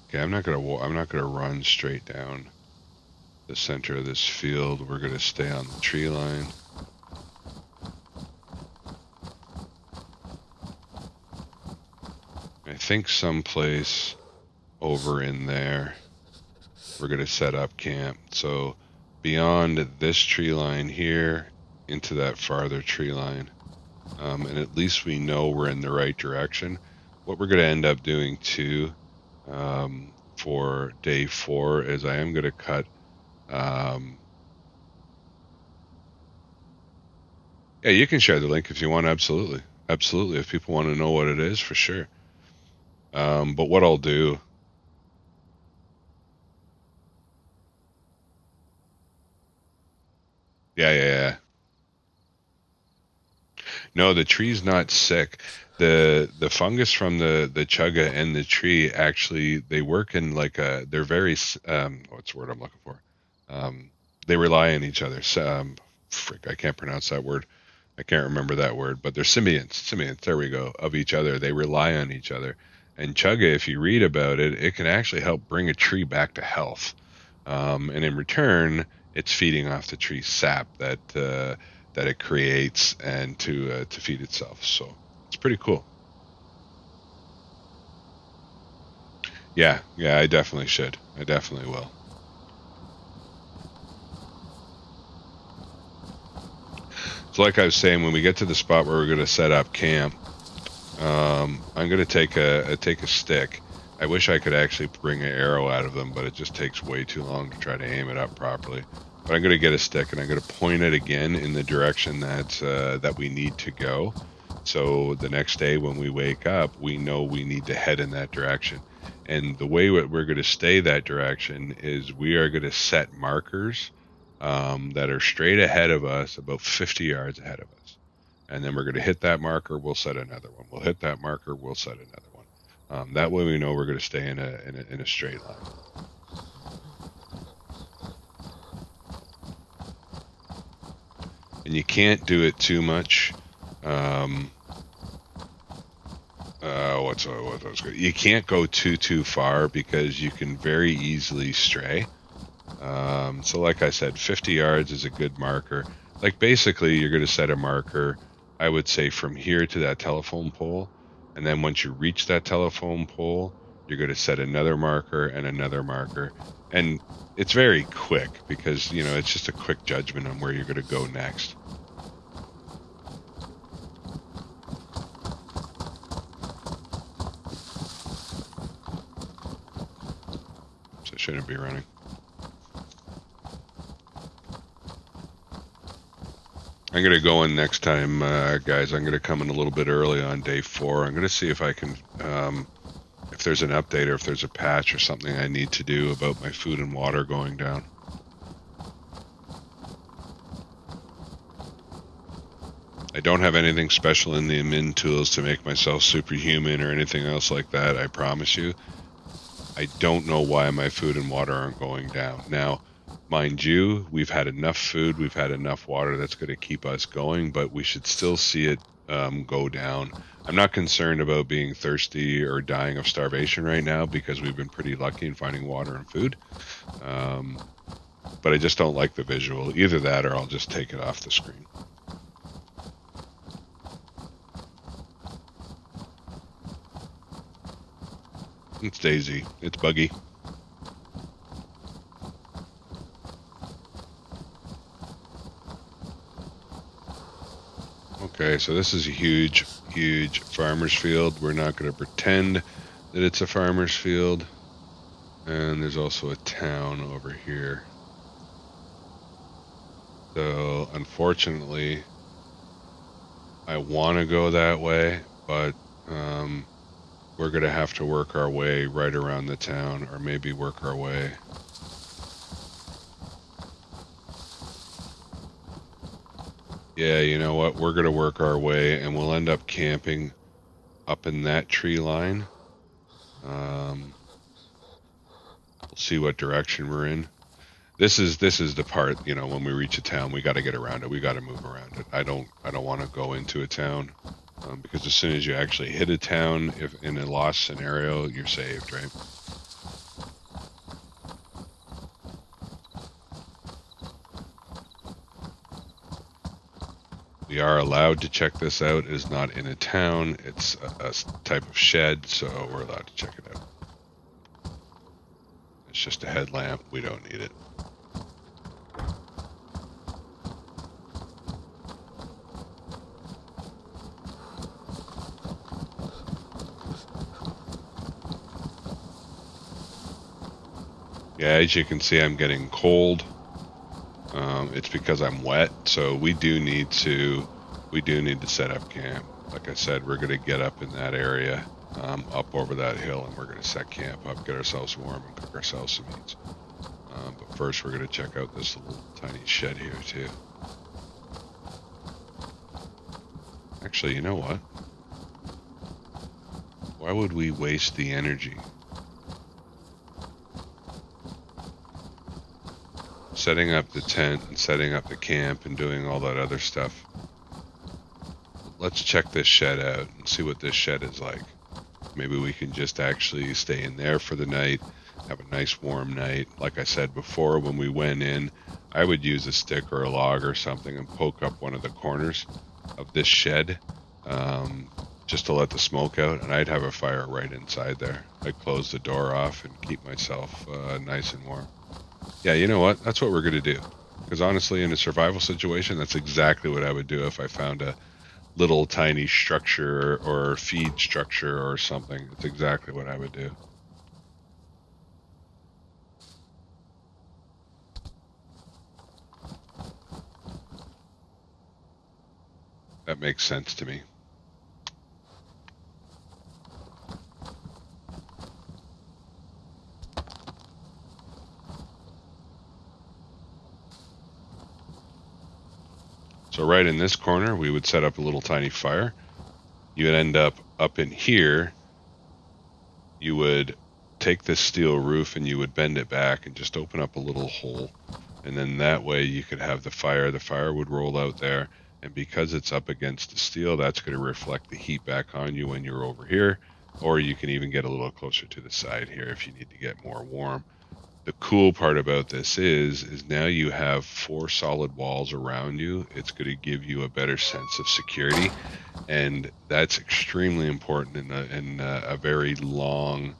Okay, I'm not gonna run straight down the center of this field. We're gonna stay on the tree line. I think someplace over in there we're going to set up camp. So beyond this tree line here into that farther tree line. And at least we know we're in the right direction. What we're going to end up doing too for day 4 is I am going to cut. Yeah, you can share the link if you want. Absolutely. Absolutely. If people want to know what it is, for sure. But what I'll do. Yeah, yeah, yeah. No, the tree's not sick. The fungus from the chaga and the tree actually they work in like a they're very what's the word I'm looking for? They rely on each other. So, frick, I can't pronounce that word. I can't remember that word, but they're symbionts. Symbionts. There we go. Of each other, they rely on each other. And chaga, if you read about it, it can actually help bring a tree back to health. And in return, it's feeding off the tree sap that it creates and to feed itself. So it's pretty cool. Yeah, yeah, I definitely should. I definitely will. So like I was saying, when we get to the spot where we're going to set up camp, I'm going to take a stick. I wish I could actually bring an arrow out of them, but it just takes way too long to try to aim it up properly. But I'm going to get a stick and I'm going to point it again in the direction that we need to go. So the next day when we wake up, we know we need to head in that direction. And the way we're going to stay that direction is we are going to set markers that are straight ahead of us, about 50 yards ahead of us. And then we're going to hit that marker, we'll set another one. We'll hit that marker, we'll set another one. That way we know we're going to stay in a straight line. And you can't do it too much. What's good? You can't go too far because you can very easily stray. So like I said, 50 yards is a good marker. Like basically you're going to set a marker, I would say from here to that telephone pole. And then once you reach that telephone pole, you're going to set another marker and another marker. And it's very quick because, it's just a quick judgment on where you're going to go next. So it shouldn't be running. I'm going to go in next time, guys. I'm going to come in a little bit early on day 4. I'm going to see if I can, if there's an update or if there's a patch or something I need to do about my food and water going down. I don't have anything special in the admin tools to make myself superhuman or anything else like that, I promise you. I don't know why my food and water aren't going down. Now, mind you, we've had enough food, we've had enough water that's going to keep us going, but we should still see it go down. I'm not concerned about being thirsty or dying of starvation right now because we've been pretty lucky in finding water and food. But I just don't like the visual. Either that or I'll just take it off the screen. It's Daisy. It's buggy. Okay, so this is a huge, huge farmer's field. We're not going to pretend that it's a farmer's field. And there's also a town over here. So, unfortunately, I want to go that way, but we're going to have to work our way right around the town, or maybe work our way. Yeah, you know what? We're going to work our way, and we'll end up camping up in that tree line. We'll see what direction we're in. This is the part, when we reach a town, we got to get around it. We got to move around it. I don't want to go into a town because as soon as you actually hit a town, if in a lost scenario, you're saved, right? We are allowed to check this out. It is not in a town. It's a type of shed, so we're allowed to check it out. It's just a headlamp. We don't need it. Yeah, as you can see, I'm getting cold. It's because I'm wet, so we do need to set up camp. Like I said, we're going to get up in that area, up over that hill, and we're going to set camp up, get ourselves warm, and cook ourselves some meats. But first, we're going to check out this little tiny shed here too. Actually, you know what? Why would we waste the energy setting up the tent and setting up the camp and doing all that other stuff? Let's check this shed out and see what this shed is like. Maybe we can just actually stay in there for the night, have a nice warm night. Like I said before, when we went in, I would use a stick or a log or something and poke up one of the corners of this shed, just to let the smoke out, and I'd have a fire right inside there. I'd close the door off and keep myself nice and warm. Yeah, you know what? That's what we're going to do. Because honestly, in a survival situation, that's exactly what I would do if I found a little tiny structure or feed structure or something. It's exactly what I would do. That makes sense to me. So right in this corner, we would set up a little tiny fire. You would end up in here. You would take this steel roof and you would bend it back and just open up a little hole. And then that way you could have the fire. The fire would roll out there. And because it's up against the steel, that's going to reflect the heat back on you when you're over here. Or you can even get a little closer to the side here if you need to get more warm. The cool part about this is now you have 4 solid walls around you. It's going to give you a better sense of security, and that's extremely important in a very long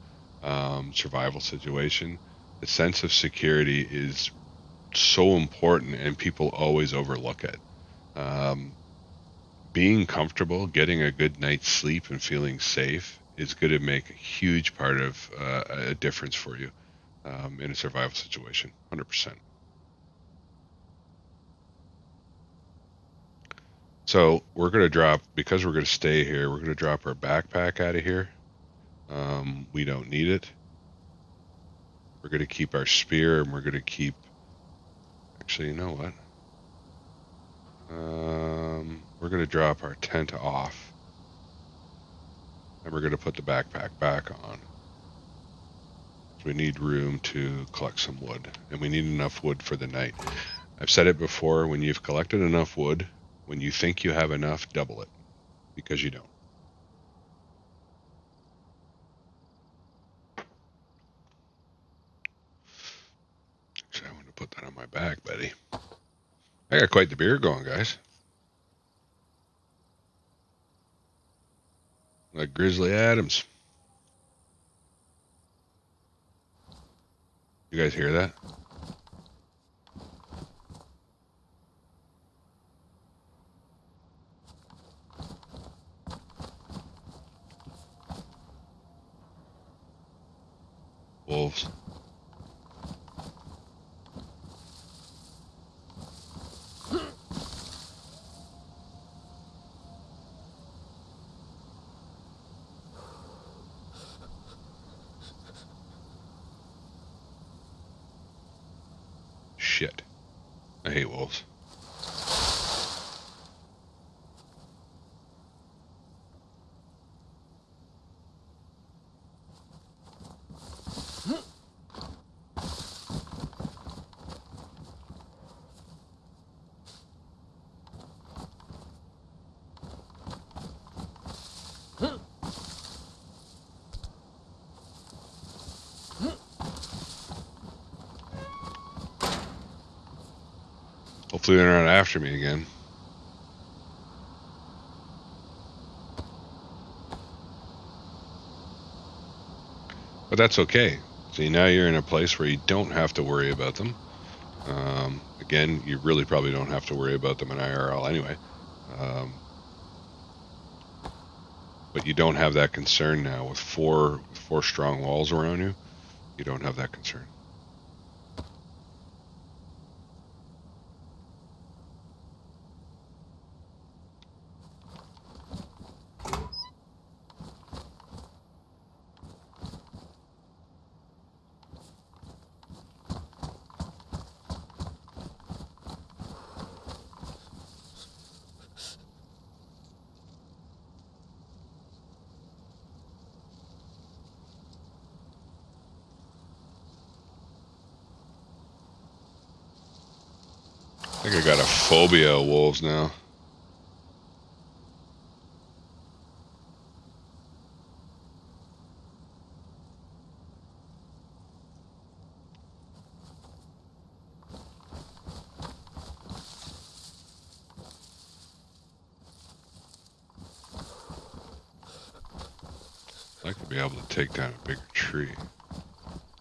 survival situation. The sense of security is so important, and people always overlook it. Um, Being comfortable, getting a good night's sleep, and feeling safe is going to make a huge part of a difference for you in a survival situation. 100%. So we're going to drop, because we're going to stay here, we're going to drop our backpack out of here. We don't need it. We're going to keep our spear, and we're going to keep. Actually, you know what? We're going to drop our tent off, and we're going to put the backpack back on. We need room to collect some wood, and we need enough wood for the night. I've said it before, when you've collected enough wood, when you think you have enough, double it, because you don't. Actually, I want to put that on my back, buddy. I got quite the beard going, guys. Like Grizzly Adams. You guys hear that? Wolves. Shit. I hate wolves. Hopefully they're not after me again. But that's okay. See, now you're in a place where you don't have to worry about them. Again, you really probably don't have to worry about them in IRL anyway. Um, but you don't have that concern now with four strong walls around you. You don't have that concern. I think I got a phobia of wolves now. I'd like to be able to take down a bigger tree.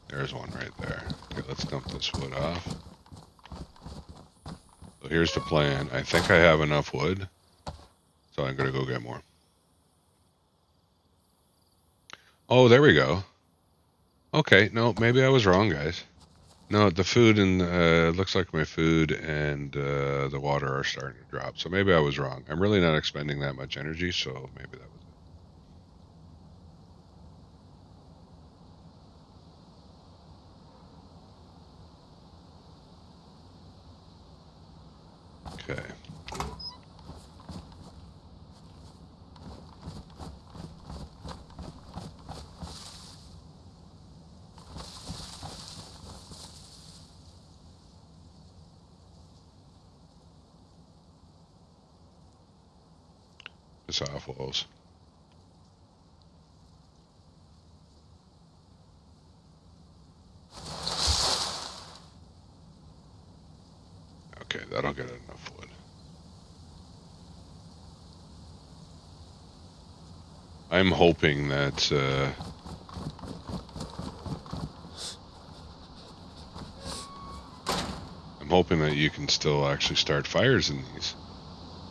There's one right there. Okay, let's dump this wood off. So here's the plan. I think I have enough wood, so I'm going to go get more. Oh, there we go. Okay, no, maybe I was wrong, guys. No, the food and looks like my food and the water are starting to drop. So maybe I was wrong. I'm really not expending that much energy, so maybe that was it. Okay. Piss off, wolves. Okay, that'll get enough wood. I'm hoping that you can still actually start fires in these.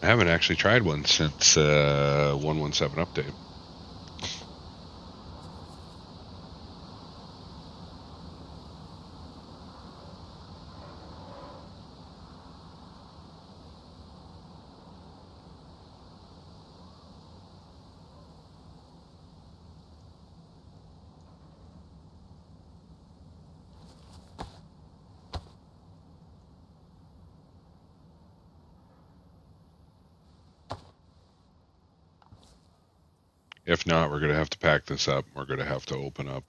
I haven't actually tried one since 117 update. If not, we're going to have to pack this up. We're going to have to open up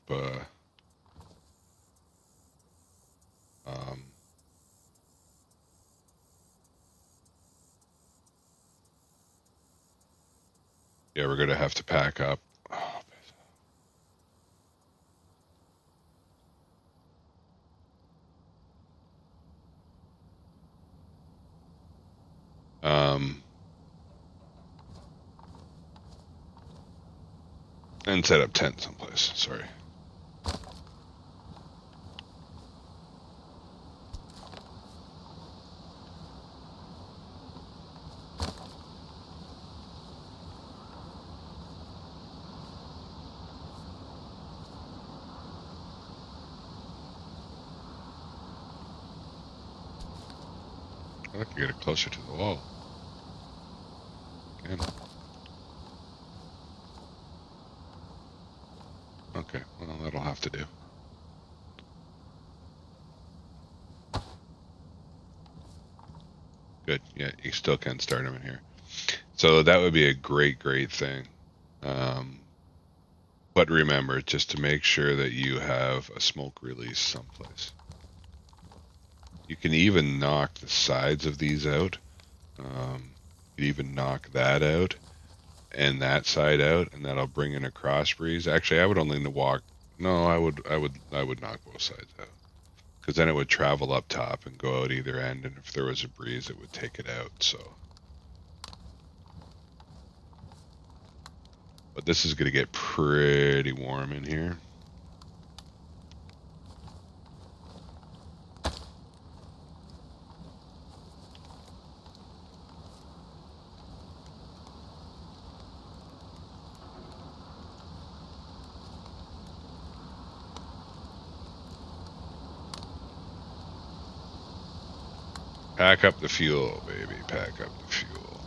yeah, we're going to have to pack up. And set up tent someplace. Sorry. I'd like to get it closer to the wall. Again. Okay, well, that'll have to do. Good. Yeah, you still can start them in here. So that would be a great, great thing. But remember, just to make sure that you have a smoke release someplace. You can even knock the sides of these out. You can even knock that out and that side out, and that'll bring in a cross breeze. Actually, I would only walk. No, I would knock both sides out, because then it would travel up top and go out either end, and if there was a breeze, it would take it out. So, but this is going to get pretty warm in here. Pack up the fuel, baby. Pack up the fuel.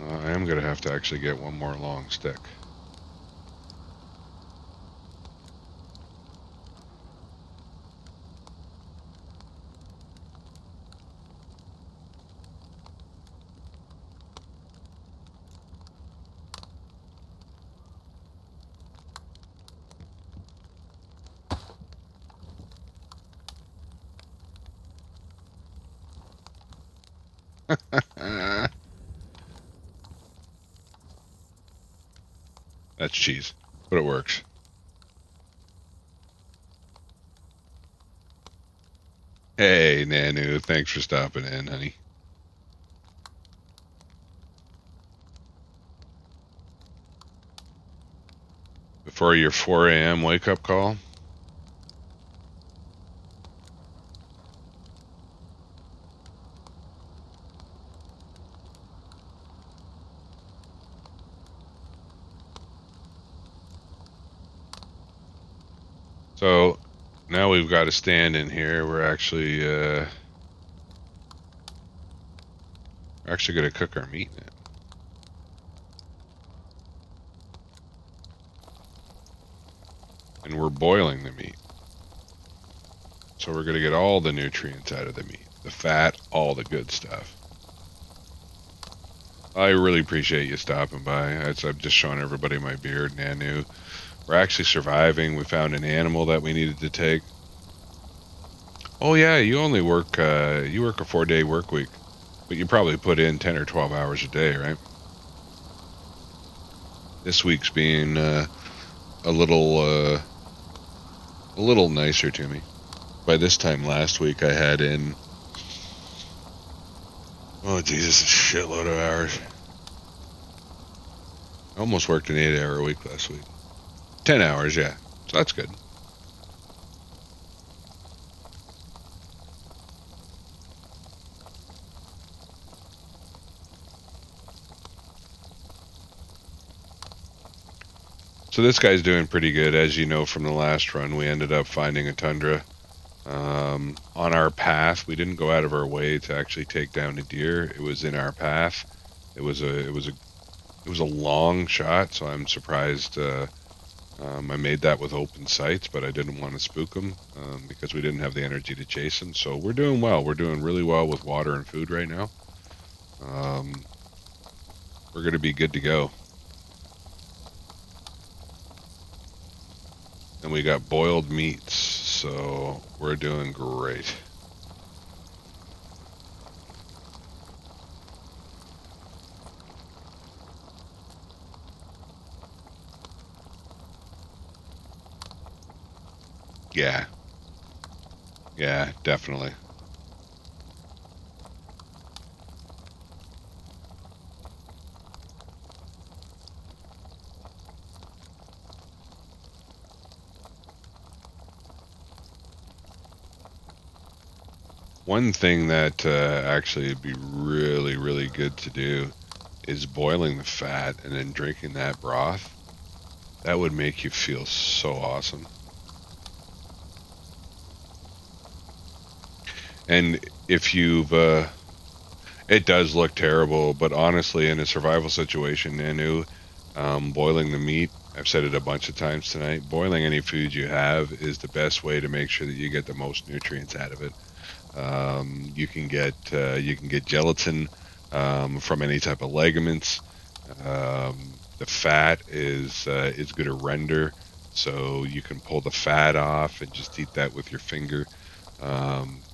I am going to have to actually get one more long stick. That's cheese, but it works. Hey, Nanu, thanks for stopping in, honey. Before your 4 a.m. wake up call. So now we've got a stand in here. We're actually going to cook our meat now. And we're boiling the meat. So we're going to get all the nutrients out of the meat, the fat, all the good stuff. I really appreciate you stopping by. I'm just showing everybody my beard, Nanu. We're actually surviving. We found an animal that we needed to take. Oh yeah, you work a 4-day work week, but you probably put in 10 or 12 hours a day, right? This week's being a little uh, a little nicer to me. By this time last week, I had in Jesus, a shitload of hours. I almost worked an 8-hour week last week. 10 hours, yeah. So that's good. So this guy's doing pretty good. As you know from the last run, we ended up finding a tundra on our path. We didn't go out of our way to actually take down a deer. It was in our path. It was a long shot, so I'm surprised. I made that with open sights, but I didn't want to spook them because we didn't have the energy to chase them. So we're doing well. We're doing really well with water and food right now. We're going to be good to go. And we got boiled meats, so we're doing great. Yeah, yeah, definitely. One thing that actually would be really, really good to do is boiling the fat and then drinking that broth. That would make you feel so awesome. And if you've, it does look terrible, but honestly, in a survival situation, Nanu, boiling the meat, I've said it a bunch of times tonight, boiling any food you have is the best way to make sure that you get the most nutrients out of it. You can get gelatin from any type of ligaments. The fat is going to render, so you can pull the fat off and just eat that with your finger.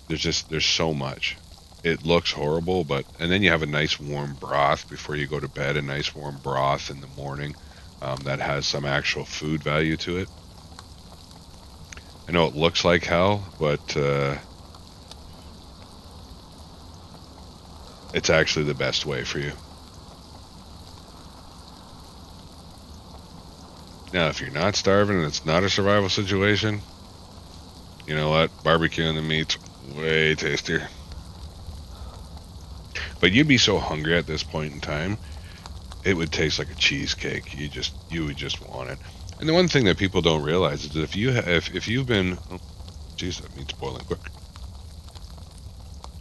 There's so much. It looks horrible, but and then you have a nice warm broth before you go to bed. A nice warm broth in the morning that has some actual food value to it. I know it looks like hell, but it's actually the best way for you. Now, if you're not starving and it's not a survival situation, you know what? Barbecuing the meat's way tastier. But you'd be so hungry at this point in time, it would taste like a cheesecake. You would just want it. And the one thing that people don't realize is that if you've been, oh, geez, that meat's boiling quick.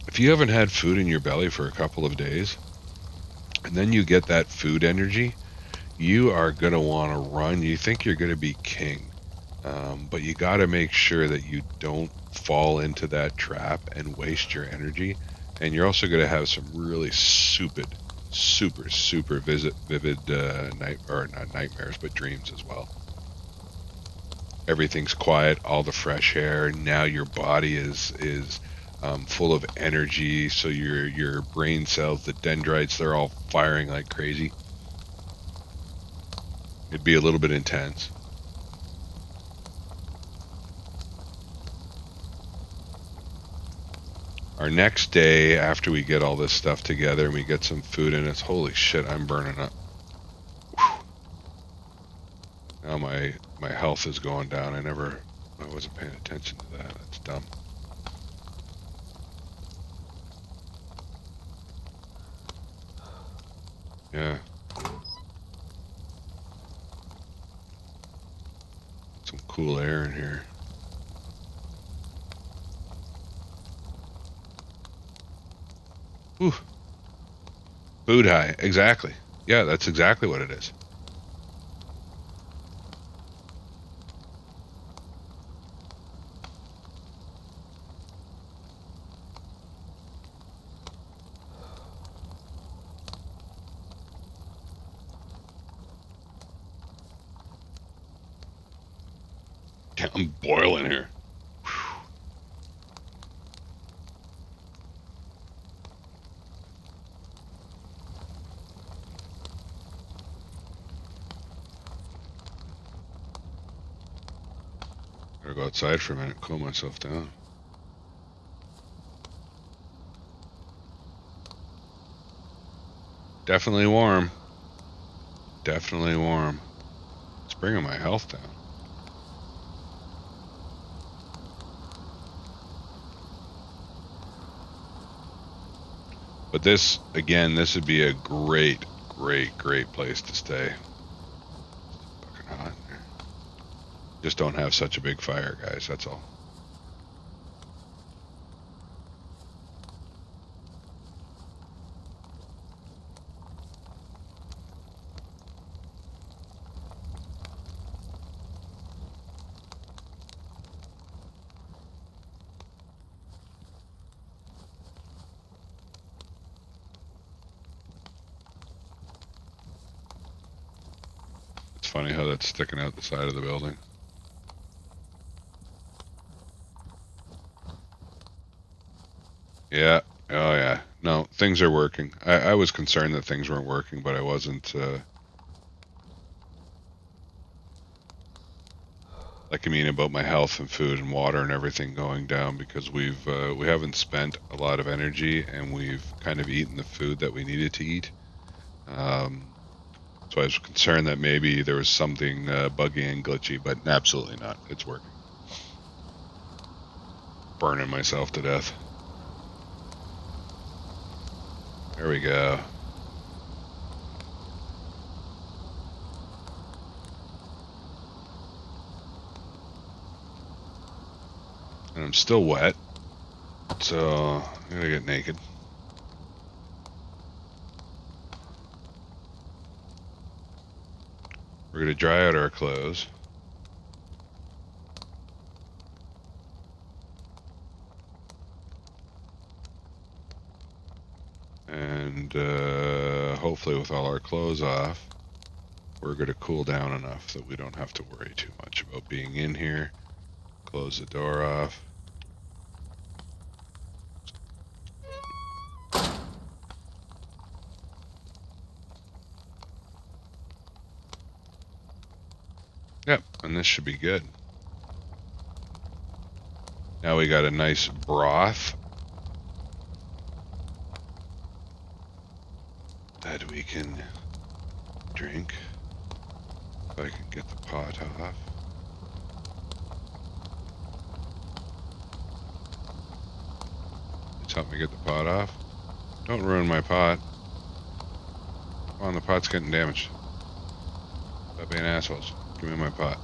If you haven't had food in your belly for a couple of days, and then you get that food energy, you are gonna want to run. You think you're gonna be king, but you got to make sure that you don't fall into that trap and waste your energy. And you're also gonna have some really super vivid night or not nightmares, but dreams as well. Everything's quiet, all the fresh air. Now your body is full of energy. So your brain cells, the dendrites, they're all firing like crazy. It'd be a little bit intense. Our next day, after we get all this stuff together and we get some food in us, holy shit, I'm burning up. Whew. Now my health is going down. I wasn't paying attention to that. That's dumb. Yeah. Some cool air in here. Whew. Food high. Exactly. Yeah, that's exactly what it is. Yeah, I'm boiling here. Whew. Gotta go outside for a minute, cool myself down. Definitely warm. Definitely warm. It's bringing my health down. But this, again, this would be a great, great, great place to stay. Fucking hot in there. Just don't have such a big fire, guys. That's all. It's funny how that's sticking out the side of the building. Yeah. Oh, yeah. No, things are working. I was concerned that things weren't working, but I wasn't. Like, I mean, about my health and food and water and everything going down because we haven't spent a lot of energy and we've kind of eaten the food that we needed to eat. Um, so I was concerned that maybe there was something buggy and glitchy, but absolutely not. It's working. Burning myself to death. There we go. And I'm still wet, so I'm gonna get naked. We're gonna dry out our clothes. And hopefully with all our clothes off, we're going to cool down enough that we don't have to worry too much about being in here. Close the door off. Yep, and this should be good. Now we got a nice broth that we can drink. If I can get the pot off. Just help me get the pot off. Don't ruin my pot. Come on, the pot's getting damaged. Stop being assholes. Give me my pot.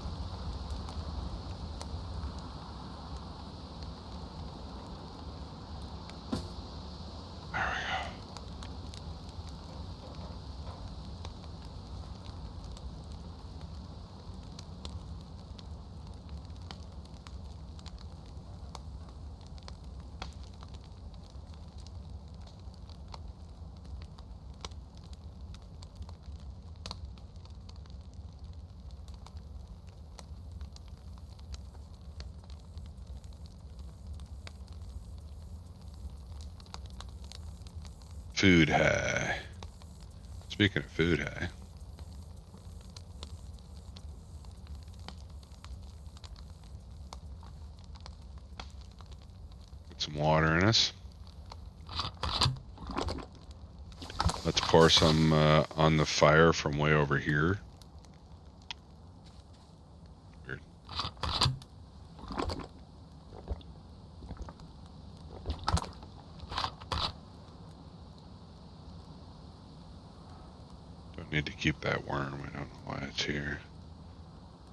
There we go. Food high. Speaking of food high. Get some water in us. Let's pour some on the fire from way over here. Weird. Don't need to keep that worm. I don't know why it's here.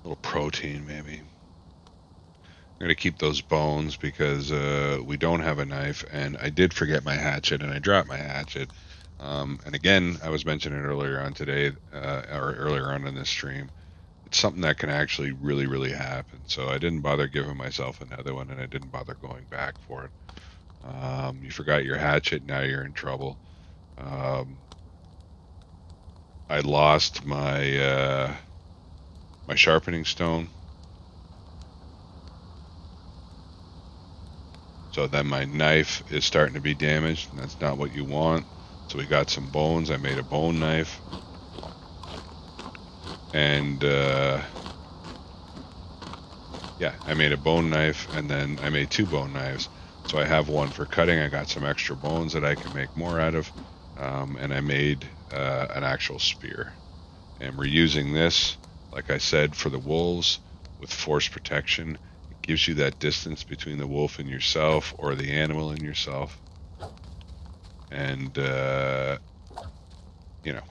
A little protein, maybe. I'm going to keep those bones because we don't have a knife, and I did forget my hatchet, and I dropped my hatchet. And again, I was mentioning earlier on today, or earlier on in this stream, it's something that can actually really, really happen. So I didn't bother giving myself another one, and I didn't bother going back for it. You forgot your hatchet, now you're in trouble. I lost my my sharpening stone. So then my knife is starting to be damaged, and that's not what you want. So we got some bones. I made a bone knife. And yeah, I made a bone knife, and then I made 2 bone knives. So I have one for cutting. I got some extra bones that I can make more out of. And I made an actual spear. And we're using this, like I said, for the wolves with force protection. It gives you that distance between the wolf and yourself, or the animal and yourself. And, you know,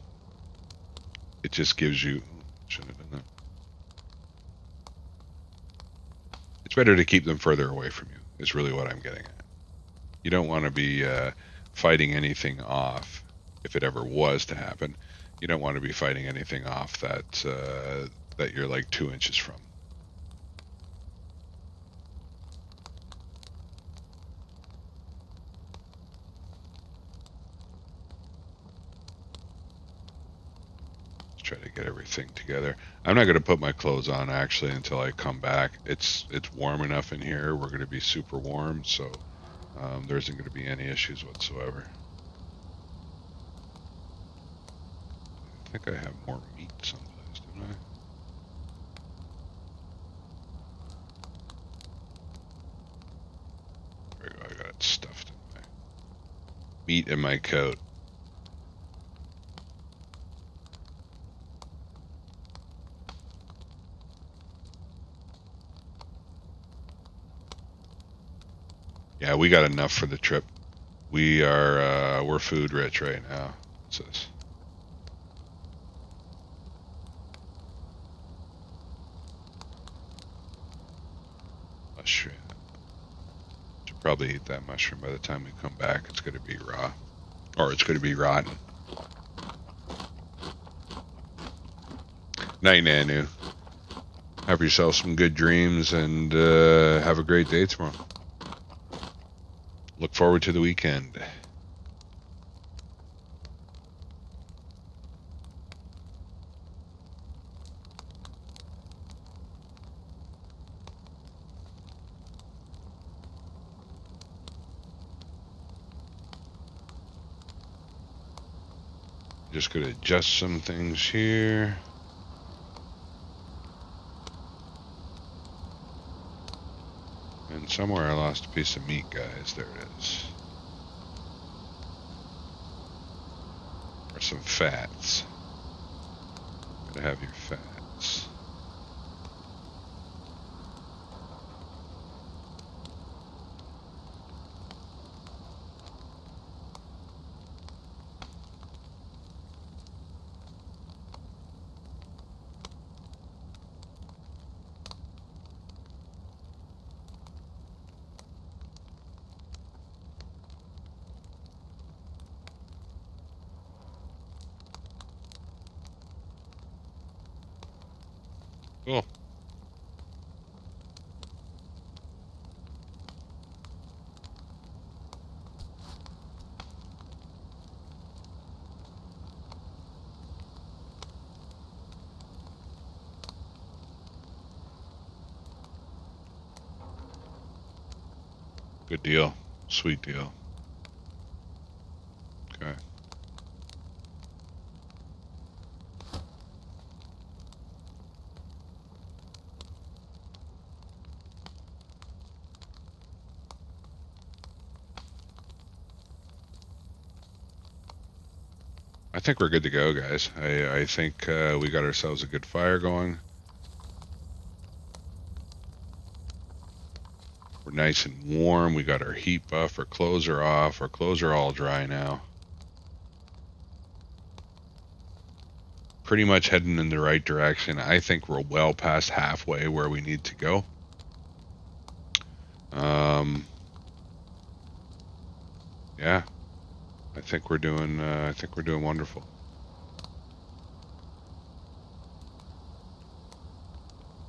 it just gives you, shouldn't have done that. It's better to keep them further away from you, is really what I'm getting at. You don't want to be fighting anything off, if it ever was to happen. You don't want to be fighting anything off that you're like 2 inches from. Let's try to get everything together. I'm not going to put my clothes on actually until I come back. It's warm enough in here. We're going to be super warm, so there isn't going to be any issues whatsoever. I think I have more meat someplace, don't I? There we go. I got it stuffed in my meat in my coat. Yeah, we got enough for the trip. We're food rich right now. What's this? Mushroom. Should probably eat that mushroom by the time we come back. It's going to be raw, or it's going to be rotten. Night, Nanu. Have yourself some good dreams, and have a great day tomorrow. Look forward to the weekend. Just going to adjust some things here. And somewhere I lost a piece of meat, guys. There it is. Or some fats. Gotta have your fats. Cool. Good deal. Sweet deal. Okay. Okay. I think we're good to go, guys. I think we got ourselves a good fire going. We're nice and warm. We got our heat buff. Our clothes are off. Our clothes are all dry now. Pretty much heading in the right direction. I think we're well past halfway where we need to go. Yeah, I think we're doing. I think we're doing wonderful.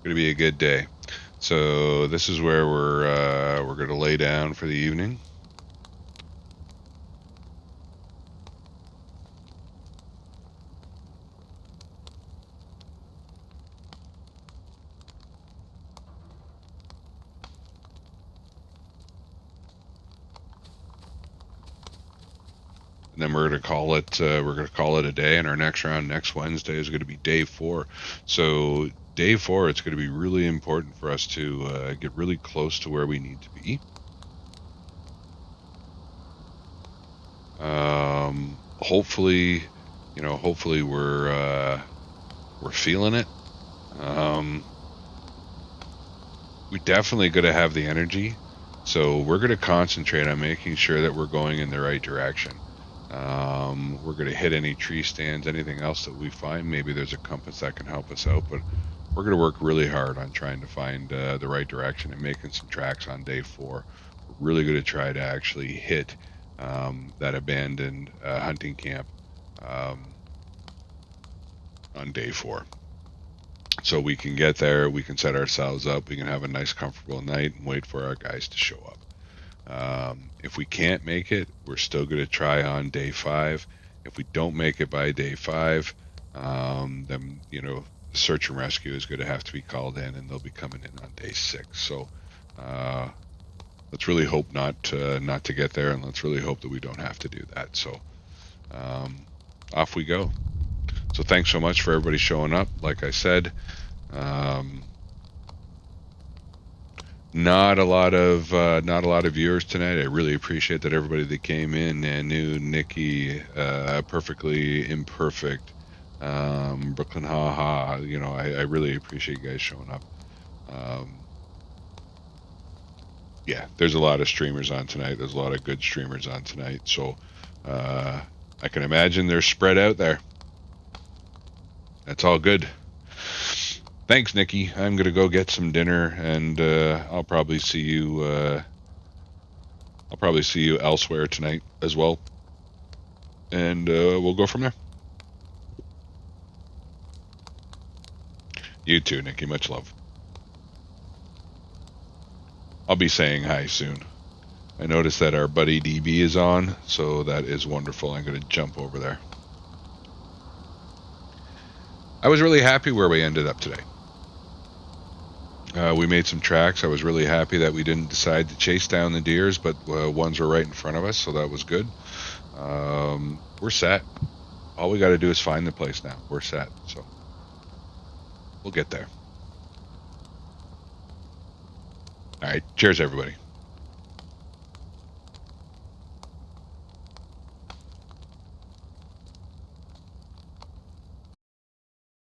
Going to be a good day. So this is where we're going to lay down for the evening. And then we're going to call it. We're going to call it a day. And our next round next Wednesday is going to be day 4. So day 4, it's going to be really important for us to get really close to where we need to be. Hopefully, hopefully we're feeling it. We definitely going to have the energy. So we're going to concentrate on making sure that we're going in the right direction. We're going to hit any tree stands, anything else that we find. Maybe there's a compass that can help us out, but we're going to work really hard on trying to find the right direction and making some tracks on day 4. We're really going to try to actually hit that abandoned hunting camp on day 4. So we can get there, we can set ourselves up, we can have a nice, comfortable night and wait for our guys to show up. If we can't make it, we're still going to try on day 5. If we don't make it by day 5, then search and rescue is going to have to be called in, and they'll be coming in on day 6. So let's really hope not to get there, and let's really hope that we don't have to do that. So off we go. So thanks so much for everybody showing up. Like I said, not a lot of viewers tonight. I really appreciate that everybody that came in. Nanu, Nikki, Perfectly Imperfect, Brooklyn Ha. I really appreciate you guys showing up. Yeah, there's a lot of streamers on tonight. There's a lot of good streamers on tonight. So I can imagine they're spread out there. That's all good. Thanks, Nikki. I'm gonna go get some dinner, and I'll probably see you. I'll probably see you elsewhere tonight as well, and we'll go from there. You too, Nikki. Much love. I'll be saying hi soon. I noticed that our buddy DB is on, so that is wonderful. I'm gonna jump over there. I was really happy where we ended up today. We made some tracks. I was really happy that we didn't decide to chase down the deers, but ones were right in front of us, so that was good. We're set. All we got to do is find the place now. We're set, so we'll get there. All right. Cheers, everybody.